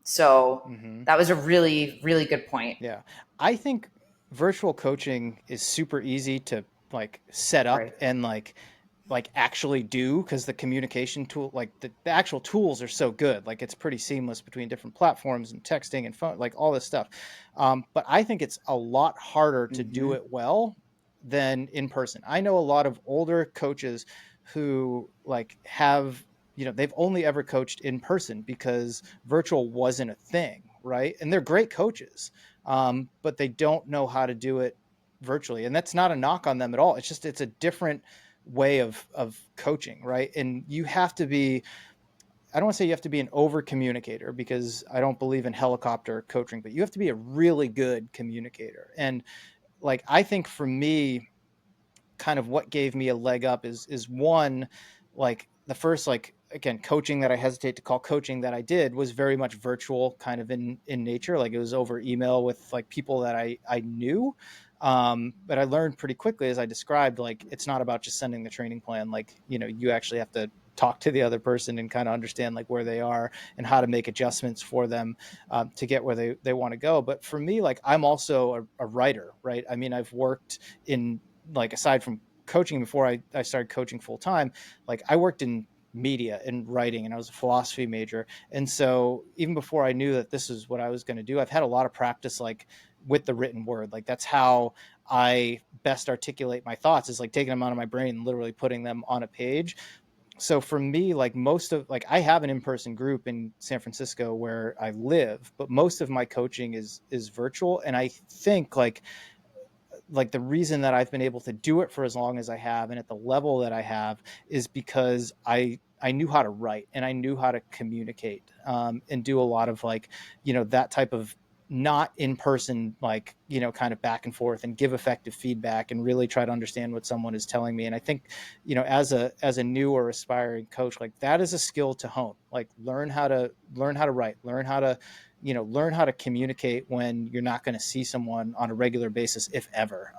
So that was a really, really good point. Yeah. I think virtual coaching is super easy to like set up Right. and like actually do, because the communication tool, like the actual tools are so good. Like it's pretty seamless between different platforms and texting and phone, like all this stuff. But I think it's a lot harder to do it well than in person. I know a lot of older coaches who like have, they've only ever coached in person because virtual wasn't a thing, right? And they're great coaches, but they don't know how to do it virtually. And that's not a knock on them at all. It's just, it's a different way of coaching, right? And you have to be, I don't want to say you have to be an over communicator, because I don't believe in helicopter coaching, but you have to be a really good communicator. And like, I think for me, kind of what gave me a leg up is one, like the first, like, again, coaching that I hesitate to call coaching that I did was very much virtual kind of in nature. Like it was over email with like people that I knew. But I learned pretty quickly, as I described, like it's not about just sending the training plan. Like, you actually have to talk to the other person and kind of understand like where they are and how to make adjustments for them, to get where they want to go. But for me, like I'm also a writer, right? I mean, I've worked in, like, aside from coaching, before I started coaching full time, like I worked in media and writing, and I was a philosophy major. And so even before I knew that this is what I was going to do, I've had a lot of practice, like with the written word. Like that's how I best articulate my thoughts, is like taking them out of my brain and literally putting them on a page. So for me, like most of, like I have an in-person group in San Francisco where I live, but most of my coaching is virtual. And I think like the reason that I've been able to do it for as long as I have and at the level that I have is because I knew how to write and I knew how to communicate, and do a lot of like, that type of not in person, like, kind of back and forth, and give effective feedback and really try to understand what someone is telling me. And I think, as a new or aspiring coach, like that is a skill to hone, like learn how to write, learn how to communicate when you're not going to see someone on a regular basis, if ever.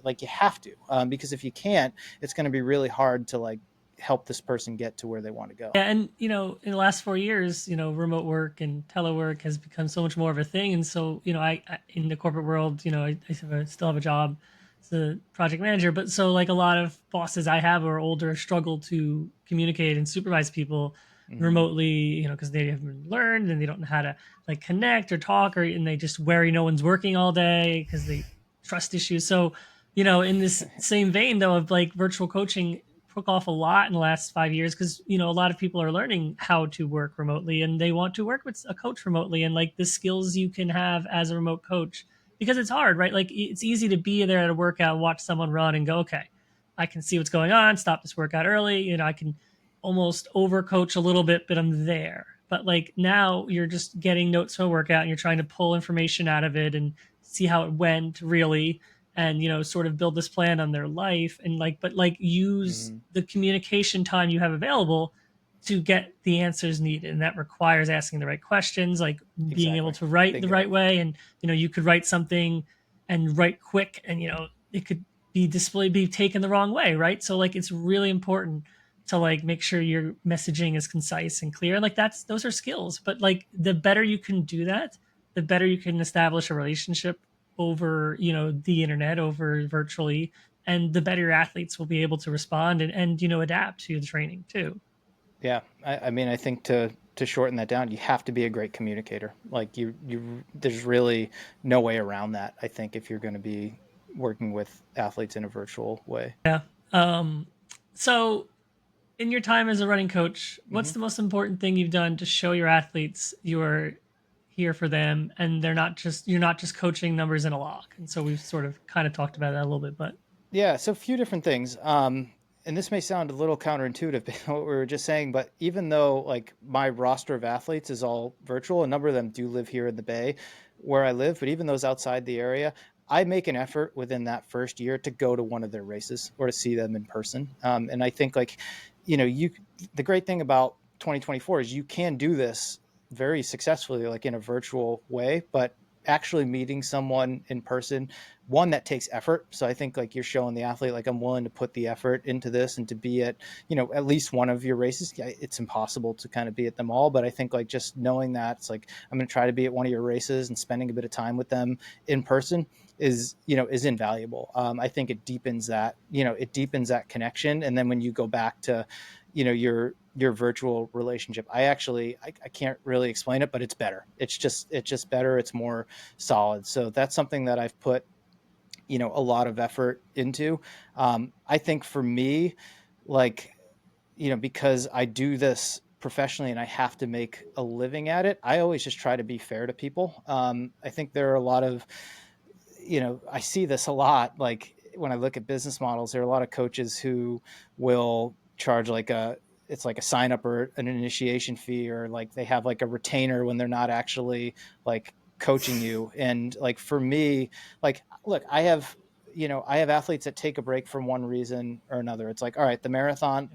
Like you have to, because if you can't, it's going to be really hard to like help this person get to where they want to go. Yeah, and in the last 4 years, remote work and telework has become so much more of a thing. And so, I in the corporate world, still have a job as a project manager, but so like a lot of bosses I have who are older struggle to communicate and supervise people remotely, because they haven't learned and they don't know how to like connect or talk, or and they just worry no one's working all day because they trust issues. So, in this same vein though of like virtual coaching took off a lot in the last 5 years because a lot of people are learning how to work remotely and they want to work with a coach remotely, and like the skills you can have as a remote coach, because it's hard, right? Like it's easy to be there at a workout, watch someone run and go, okay, I can see what's going on, stop this workout early, I can almost over coach a little bit, but I'm there. But like now you're just getting notes from a workout and you're trying to pull information out of it and see how it went really, and sort of build this plan on their life, and like but like use the communication time you have available to get the answers needed, and that requires asking the right questions, like being able Exactly. to write the Bingo. right way. And you could write something and write quick, and it could be taken the wrong way, right? So like it's really important to like make sure your messaging is concise and clear, and like those are skills. But like the better you can do that, the better you can establish a relationship over the internet, over virtually, and the better athletes will be able to respond and adapt to the training too. Yeah, I mean, I think to shorten that down, you have to be a great communicator. Like there's really no way around that. I think if you're going to be working with athletes in a virtual way. Yeah. So in your time as a running coach, what's Hmm. the most important thing you've done to show your athletes you're here for them and you're not just coaching numbers in a log? And so we've sort of kind of talked about that a little bit, but Yeah, so a few different things. and this may sound a little counterintuitive based on what we were just saying, but even though like my roster of athletes is all virtual, a number of them do live here in the Bay where I live, but even those outside the area, I make an effort within that first year to go to one of their races or to see them in person. And I think like, the great thing about 2024 is you can do this very successfully, like in a virtual way, but actually meeting someone in person, one, that takes effort. So I think like you're showing the athlete, like I'm willing to put the effort into this and to be at, at least one of your races. It's impossible to kind of be at them all, but I think like just knowing that it's like, I'm going to try to be at one of your races and spending a bit of time with them in person is invaluable. I think it deepens that connection. And then when you go back to, your virtual relationship, I can't really explain it, but it's better. It's just better. It's more solid. So that's something that I've put, a lot of effort into. I think for me, like, because I do this professionally and I have to make a living at it, I always just try to be fair to people. I think there are a lot of, I see this a lot. Like when I look at business models, there are a lot of coaches who will charge it's like a sign up or an initiation fee, or like they have like a retainer when they're not actually like coaching you. And like for me, like, look, I have athletes that take a break from one reason or another. It's like, all right, the marathon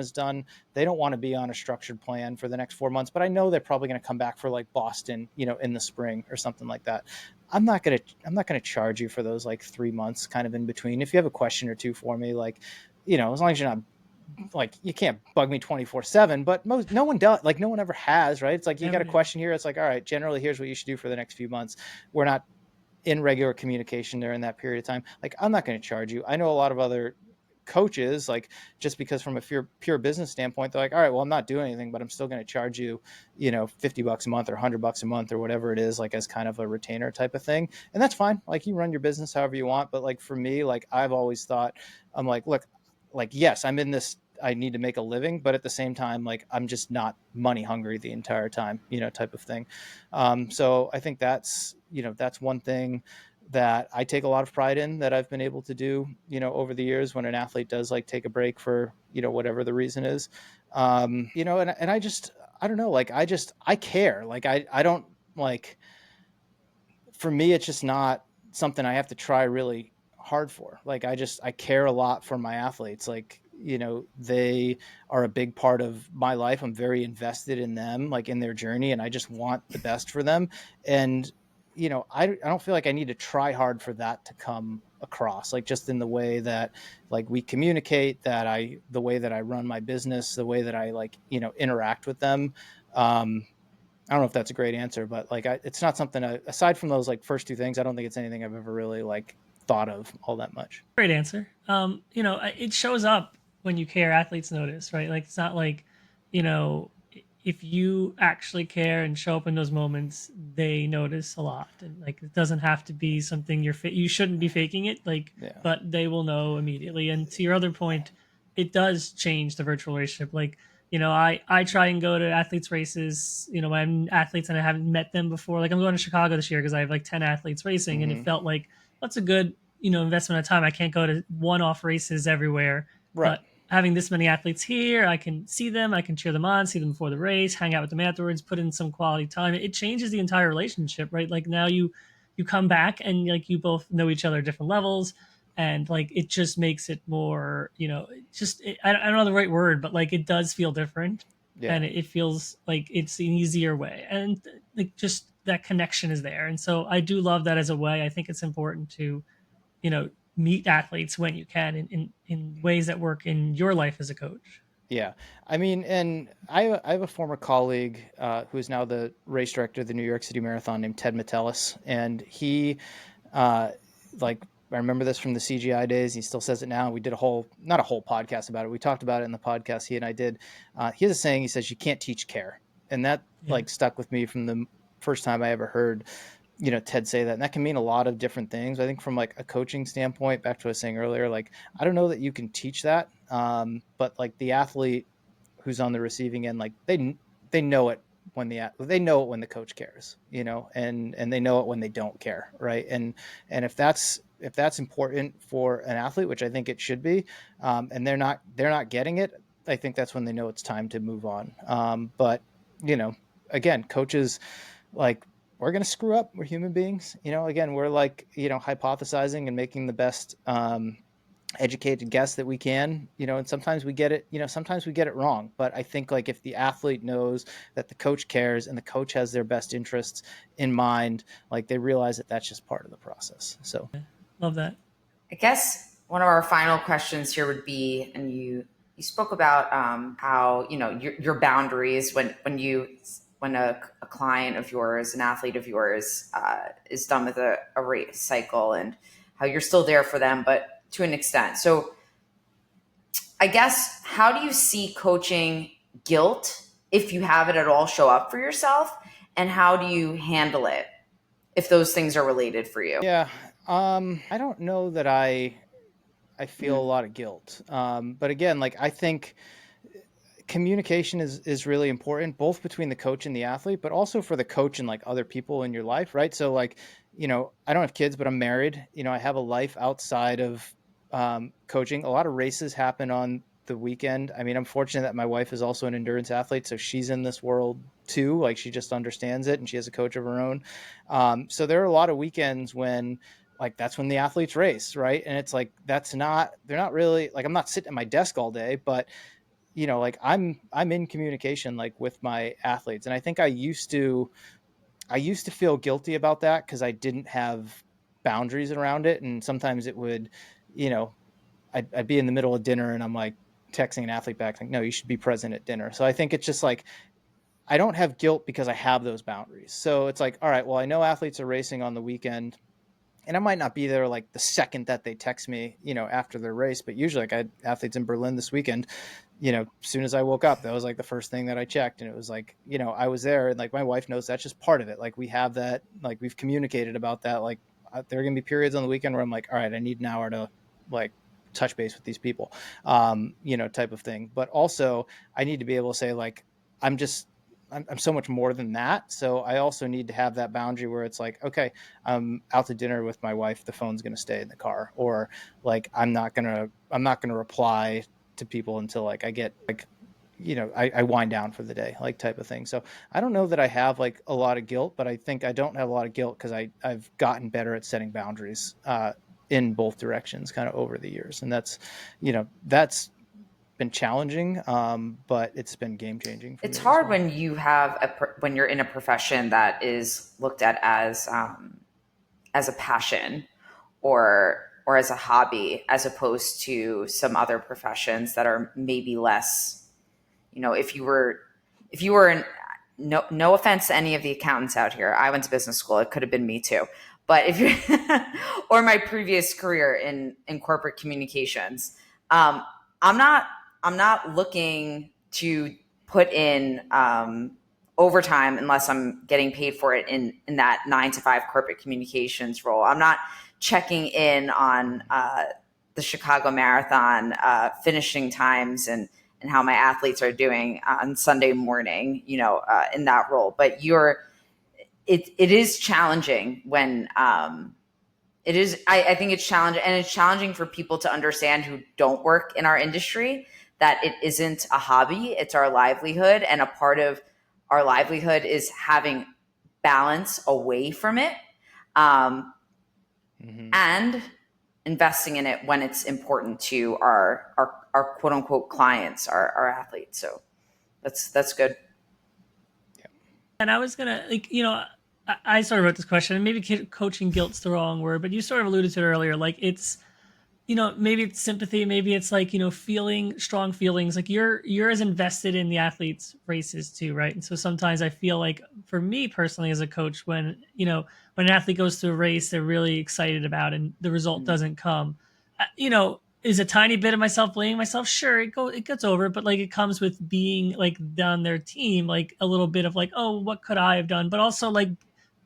is done. They don't want to be on a structured plan for the next 4 months, but I know they're probably going to come back for like Boston, in the spring or something like that. I'm not gonna charge you for those like 3 months kind of in between. If you have a question or two for me, like, as long as you're not like, you can't bug me 24/7, but no one does, like no one ever has, right? It's like, you got a question here. It's like, all right, generally here's what you should do for the next few months. We're not in regular communication during that period of time. Like, I'm not going to charge you. I know a lot of other coaches, like, just because from a pure business standpoint, they're like, all right, well, I'm not doing anything, but I'm still going to charge you, $50 a month or $100 a month or whatever it is, like as kind of a retainer type of thing. And that's fine. Like, you run your business however you want. But like for me, like I've always thought, I'm like, look, like, yes, I'm in this, I need to make a living, but at the same time, like I'm just not money hungry the entire time, type of thing. So I think that's one thing that I take a lot of pride in that I've been able to do, over the years when an athlete does like take a break for, whatever the reason is. And I don't know, like, I care. Like, I don't like, for me, it's just not something I have to try really hard for. Like, I care a lot for my athletes. Like, they are a big part of my life. I'm very invested in them, like in their journey, and I just want the best for them. And, I don't feel like I need to try hard for that to come across, like just in the way that like we communicate, the way that I run my business, the way that I like, interact with them. I don't know if that's a great answer, but like, it's not something aside from those like first two things, I don't think it's anything I've ever really like thought of all that much. Great answer. It shows up when you care. Athletes notice, right? Like it's not like, you know, if you actually care and show up in those moments, they notice a lot. And like it doesn't have to be something you shouldn't be faking it. Like, Yeah. but they will know immediately. And to your other point, it does change the virtual relationship. Like, I try and go to athletes races. I'm athletes and I haven't met them before. Like I'm going to Chicago this year because I have like 10 athletes racing, and it Mm-hmm. felt like that's a good investment of time. I can't go to one-off races everywhere, Right. but having this many athletes here, I can see them, I can cheer them on, see them before the race, hang out with them afterwards, put in some quality time. It changes the entire relationship, right? Like now you come back and like you both know each other at different levels, and like it just makes it more, I don't know the right word, but like it does feel different, Yeah. and it feels like it's an easier way, and like just that connection is there. And so I do love that as a way. I think it's important to meet athletes when you can in ways that work in your life as a coach. Yeah. I mean, and I have a former colleague who's now the race director of the New York City Marathon named Ted Metellus. And he, uh, like, I remember this from the CGI days. He still says it now. We did not a whole podcast about it. We talked about it in the podcast he and I did. He has a saying. He says, "You can't teach care," and that Yeah. like stuck with me from the first time I ever heard Ted say that. And that can mean a lot of different things. I think from like a coaching standpoint, back to what I was saying earlier, like I don't know that you can teach that, but like the athlete who's on the receiving end, like they know it they know it when the coach cares, and they know it when they don't care, right? And if that's if that's important for an athlete, which I think it should be, and they're not getting it, I think that's when they know it's time to move on. But you know, again, coaches, like, we're going to screw up. We're human beings. Again, we're like, hypothesizing and making the best educated guess that we can, and sometimes we get it, sometimes we get it wrong. But I think, like, if the athlete knows that the coach cares and the coach has their best interests in mind, like, they realize that that's just part of the process. So Love that. I guess one of our final questions here would be, and you spoke about how your boundaries when a client of yours, an athlete of yours, is done with a race cycle, and how you're still there for them, but to an extent. So I guess, how do you see coaching guilt, if you have it at all, show up for yourself, and how do you handle it if those things are related for you? yeah, I don't know that I feel a lot of guilt. But again, like, I think communication is really important, both between the coach and the athlete, but also for the coach and, like, other people in your life, right? So, like, I don't have kids, but I'm married. I have a life outside of coaching. A lot of races happen on the weekend. I mean, I'm fortunate that my wife is also an endurance athlete, so she's in this world too. Like, she just understands it, and she has a coach of her own. So there are a lot of weekends when, like, that's when the athletes race, right? And it's like, they're not really, like, I'm not sitting at my desk all day, but like, I'm in communication, like, with my athletes. And I think I used to feel guilty about that because I didn't have boundaries around it. And sometimes it would, you know, I'd be in the middle of dinner and I'm like texting an athlete back, like, no, you should be present at dinner. So I think it's just like, I don't have guilt because I have those boundaries. So it's like, all right, well, I know athletes are racing on the weekend, and I might not be there, like, the second that they text me, after their race. But usually, like, I had athletes in Berlin this weekend. As soon as I woke up, that was like the first thing that I checked, and it was like, I was there, and, like, my wife knows that's just part of it. Like, we have that, like, we've communicated about that. Like, there are gonna be periods on the weekend where I'm like, all right, I need an hour to, like, touch base with these people, type of thing. But also, I need to be able to say, like, I'm just I'm so much more than that. So I also need to have that boundary where it's like, okay, I'm out to dinner with my wife, the phone's going to stay in the car, or, like, I'm not going to reply to people until, like, I get, like, I wind down for the day, like, type of thing. So I don't know that I have, like, a lot of guilt, but I think I don't have a lot of guilt because I've gotten better at setting boundaries in both directions kind of over the years. And that's been challenging, but it's been game changing for It's me as hard well. when you're in a profession that is looked at as a passion, or as a hobby, as opposed to some other professions that are maybe less. If you were in, no offense to any of the accountants out here, I went to business school, it could have been me too. But if you or my previous career in corporate communications, um, I'm not I'm not looking to put in overtime unless I'm getting paid for it in that 9 to 5 corporate communications role. I'm not checking in on the Chicago Marathon finishing times, and how my athletes are doing on Sunday morning, in that role. But it is challenging when it is. I think it's challenging, and it's challenging for people to understand who don't work in our industry, that it isn't a hobby; it's our livelihood, and a part of our livelihood is having balance away from it, Mm-hmm. and investing in it when it's important to our quote unquote clients, our athletes. So that's good. And I was gonna, like, I sort of wrote this question, and maybe coaching guilt's the wrong word, but you sort of alluded to it earlier. Like, it's, maybe it's sympathy, maybe it's like, feeling strong feelings. Like, you're as invested in the athletes' races too, right? And so sometimes I feel like, for me personally as a coach, when an athlete goes through a race they're really excited about and the result Mm. doesn't come, is a tiny bit of myself blaming myself? Sure, it gets over, but, like, it comes with being, like, on their team, like, a little bit of, like, oh, what could I have done? But also, like,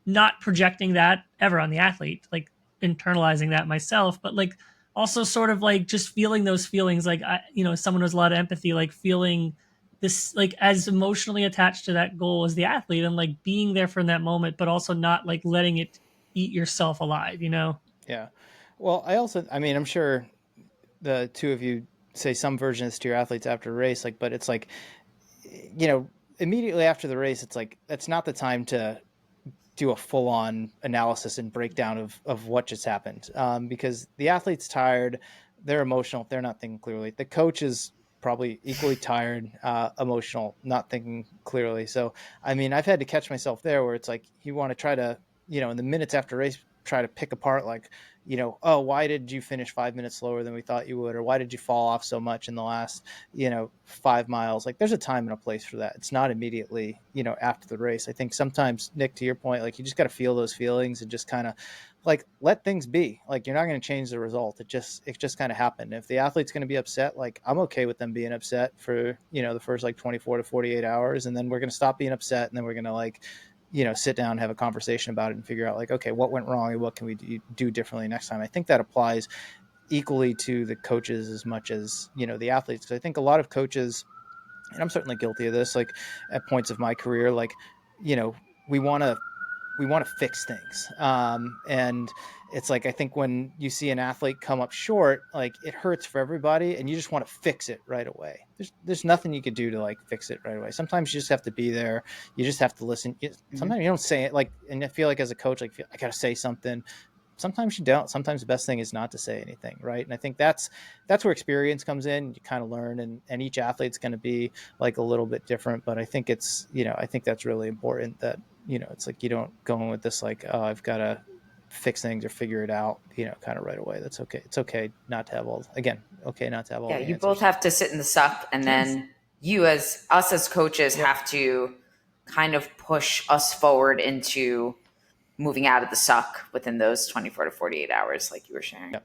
not projecting that ever on the athlete, like, internalizing that myself, but, like, also sort of, like, just feeling those feelings, like, someone who has a lot of empathy, like, feeling this, like, as emotionally attached to that goal as the athlete, and, like, being there for that moment, but also not, like, letting it eat yourself alive. Yeah. Well, I mean, I'm sure the two of you say some version of this to your athletes after a race, like, but it's like, you know, immediately after the race, it's like, that's not the time to do a full on analysis and breakdown of what just happened. Because the athlete's tired, they're emotional, they're not thinking clearly. The coach is probably equally tired, emotional, not thinking clearly. So, I mean, I've had to catch myself there where it's like, you want to try to, in the minutes after race, try to pick apart, like, oh, why did you finish 5 minutes slower than we thought you would? Or why did you fall off so much in the last, 5 miles? Like, there's a time and a place for that. It's not immediately, after the race. I think sometimes, Nick, to your point, like, you just got to feel those feelings and just kind of like let things be. Like, you're not going to change the result. It just kind of happened. If the athlete's going to be upset, like, I'm okay with them being upset for, the first like 24 to 48 hours. And then we're going to stop being upset. And then we're going to like, sit down and have a conversation about it and figure out like, okay, what went wrong and what can we do differently next time? I think that applies equally to the coaches as much as, the athletes. Because I think a lot of coaches, and I'm certainly guilty of this, like at points of my career, like, you know, we want to fix things. And it's like, I think when you see an athlete come up short, like it hurts for everybody and you just want to fix it right away. There's nothing you could do to like fix it right away. Sometimes you just have to be there. You just have to listen. Sometimes you don't say it, like, and I feel like as a coach, like I got to say something. Sometimes you don't. Sometimes the best thing is not to say anything, right? And I think that's where experience comes in. You kind of learn, and each athlete's going to be like a little bit different. But I think it's, I think that's really important that, it's like you don't go in with this like, oh, I've got to fix things or figure it out, kind of right away. That's okay. It's okay not to have okay not to have all Yeah, the you both answers. have to sit in the suck, and Yes. then us as coaches Yep. have to kind of push us forward into moving out of the suck within those 24 to 48 hours, like you were sharing. Yep.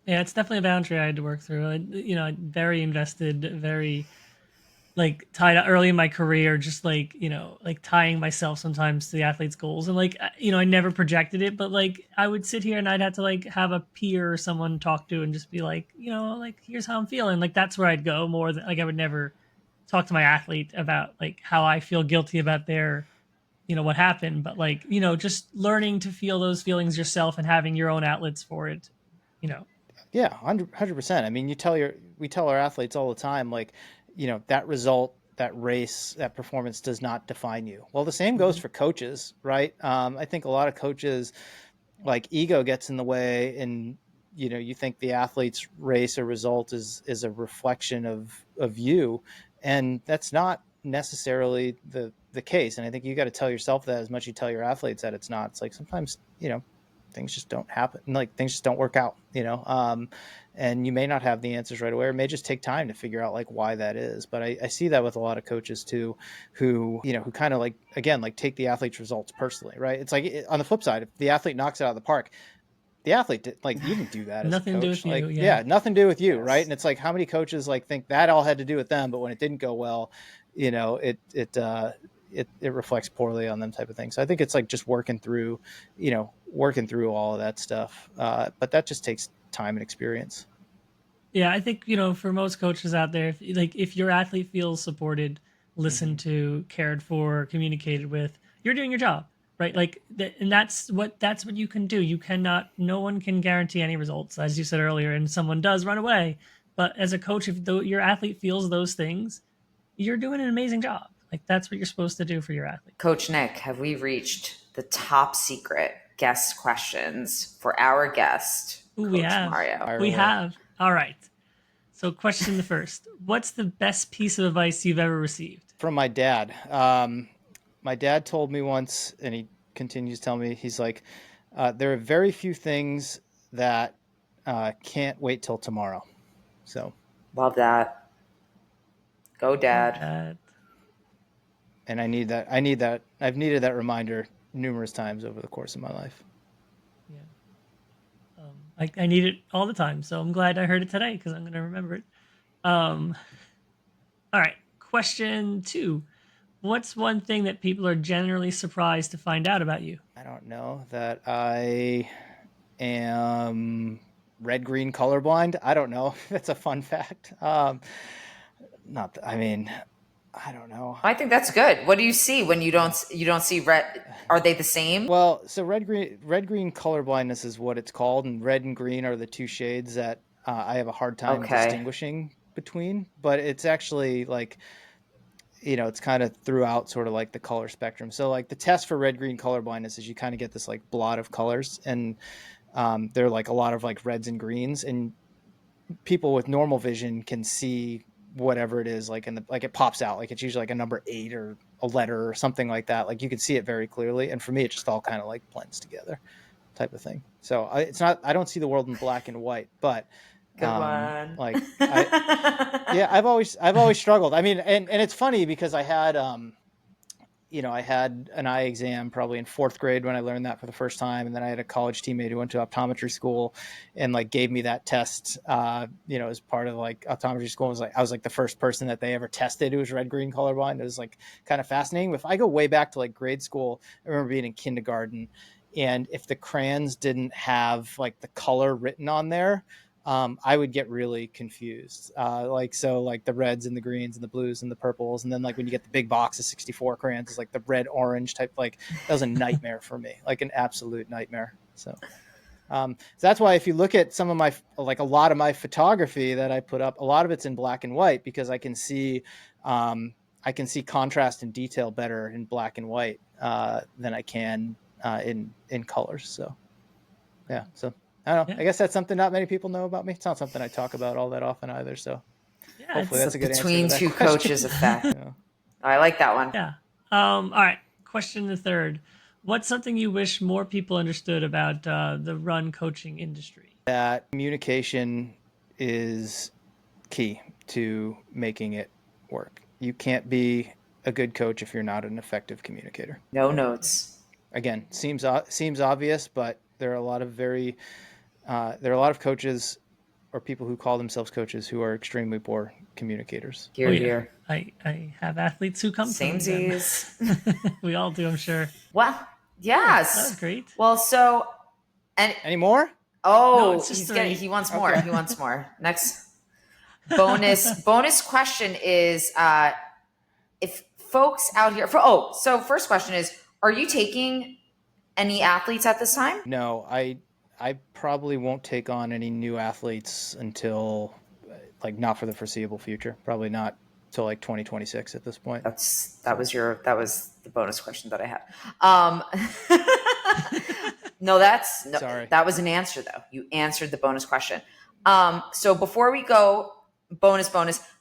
Yeah, it's definitely a boundary I had to work through. Very invested, very like tied up early in my career, just like, like tying myself sometimes to the athlete's goals. And like, I never projected it, but like I would sit here and I'd have to like have a peer or someone talk to and just be like, like, here's how I'm feeling. Like, that's where I'd go more than like, I would never talk to my athlete about like how I feel guilty about their, what happened. But like, just learning to feel those feelings yourself and having your own outlets for it, you know. Yeah, 100%. I mean, we tell our athletes all the time, like, that result, that race, that performance does not define you. Well, the same goes Mhm. for coaches, right? I think a lot of coaches, like, ego gets in the way, and you think the athlete's race or result is a reflection of you, and that's not necessarily the case. And I think you got to tell yourself that as much as you tell your athletes that it's not. It's like sometimes things just don't happen, like things just don't work out, and you may not have the answers right away, or it may just take time to figure out like why that is. But I see that with a lot of coaches too, who kind of like, again, like take the athlete's results personally, right? It's like on the flip side, if the athlete knocks it out of the park, the athlete did, like, you didn't do that as a Nothing to do coach. with you. Like, Yeah. yeah, nothing to do with you, right? Yes. And it's like, how many coaches like think that all had to do with them, but when it didn't go well, it reflects poorly on them, type of thing. So I think it's like just working through all of that stuff. But that just takes time and experience. Yeah, I think, for most coaches out there, if your athlete feels supported, Mm-hmm. listened to, cared for, communicated with, you're doing your job, right? Like, and that's what you can do. You cannot, no one can guarantee any results, as you said earlier, and someone does run away. But as a coach, if your athlete feels those things, you're doing an amazing job. Like, that's what you're supposed to do for your athlete. Coach Nick, have we reached the top secret guest questions for our guest, Ooh, we Coach have, Mario? Fire we away. have. All right. So, question the first: what's the best piece of advice you've ever received? From my dad. My dad told me once, and he continues to tell me, he's like, there are very few things that can't wait till tomorrow. So, Love that. Go, Love Dad. that. and I need that. I need that. I've needed that reminder numerous times over the course of my life. Yeah. I need it all the time, so I'm glad I heard it today because I'm going to remember it. Um, all right. Question 2: what's one thing that people are generally surprised to find out about you? I don't know that I am red green colorblind. I don't know. That's a fun fact. Not. I mean, I don't know. I think that's good. What do you see when you don't see red? Are they the same? Well, so red green color blindness is what it's called, and red and green are the two shades that I have a hard time Okay. distinguishing between. But it's actually like, it's kind of throughout sort of like the color spectrum. So like the test for red green color blindness is you kind of get this like blot of colors, and there are like a lot of like reds and greens, and people with normal vision can see whatever it is, like like it pops out, like it's usually like a number 8 or a letter or something like that. Like you can see it very clearly, and for me it just all kind of like blends together type of thing. So I don't see the world in black and white, but Good one. like I've always struggled. I mean, and it's funny because I had I had an eye exam probably in 4th grade when I learned that for the first time. And then I had a college teammate who went to optometry school and like gave me that test, as part of like optometry school. I was like the first person that they ever tested who was red, green colorblind. It was like kind of fascinating. If I go way back to like grade school, I remember being in kindergarten, and if the crayons didn't have like the color written on there, I would get really confused. Like the reds and the greens and the blues and the purples. And then like when you get the big box of 64 crayons, it's like the red, orange type, like that was a nightmare for me, like an absolute nightmare. So that's why if you look at some of my, like a lot of my photography that I put up, a lot of it's in black and white because I can see contrast and detail better in black and white than I can in colors. So, yeah. So I don't know. Yeah. I guess that's something not many people know about me. It's not something I talk about all that often either. So Yeah, hopefully that's a good answer to between that two question. coaches effect. Yeah. I like that one. Yeah. All right. Question the third. What's something you wish more people understood about the run coaching industry? That communication is key to making it work. You can't be a good coach if you're not an effective communicator. No notes. Again, seems obvious, but there are a lot of coaches or people who call themselves coaches who are extremely poor communicators. Here, here. I have athletes who come from them. Samesies. We all do, I'm sure. Well, yes. That was great. Well, so any more? Oh, no, it's just he wants more. Okay. He wants more. Next bonus question is if folks out here so first question is, are you taking any athletes at this time? No, I probably won't take on any new athletes until like not for the foreseeable future. Probably not till like 2026 at this point. That was the bonus question that I had. No, sorry. That was an answer though. You answered the bonus question. So before we go, bonus,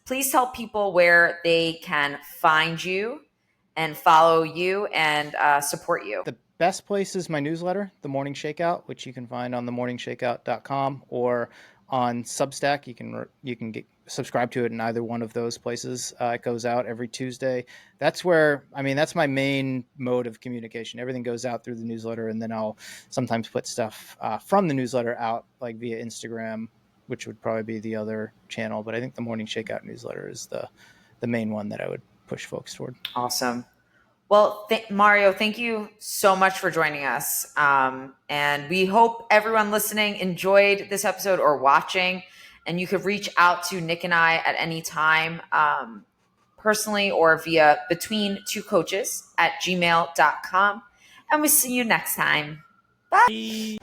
please tell people where they can find you and follow you and support you. The best place is my newsletter, The Morning Shakeout, which you can find on themorningshakeout.com or on Substack. You can subscribe to it in either one of those places. It goes out every Tuesday. That's my main mode of communication. Everything goes out through the newsletter, and then I'll sometimes put stuff from the newsletter out like via Instagram, which would probably be the other channel. But I think the Morning Shakeout newsletter is the main one that I would push folks toward. Awesome. Well, Mario, thank you so much for joining us. And we hope everyone listening enjoyed this episode or watching. And you could reach out to Nick and I at any time, personally or via between2coaches@gmail.com. And we'll see you next time. Bye.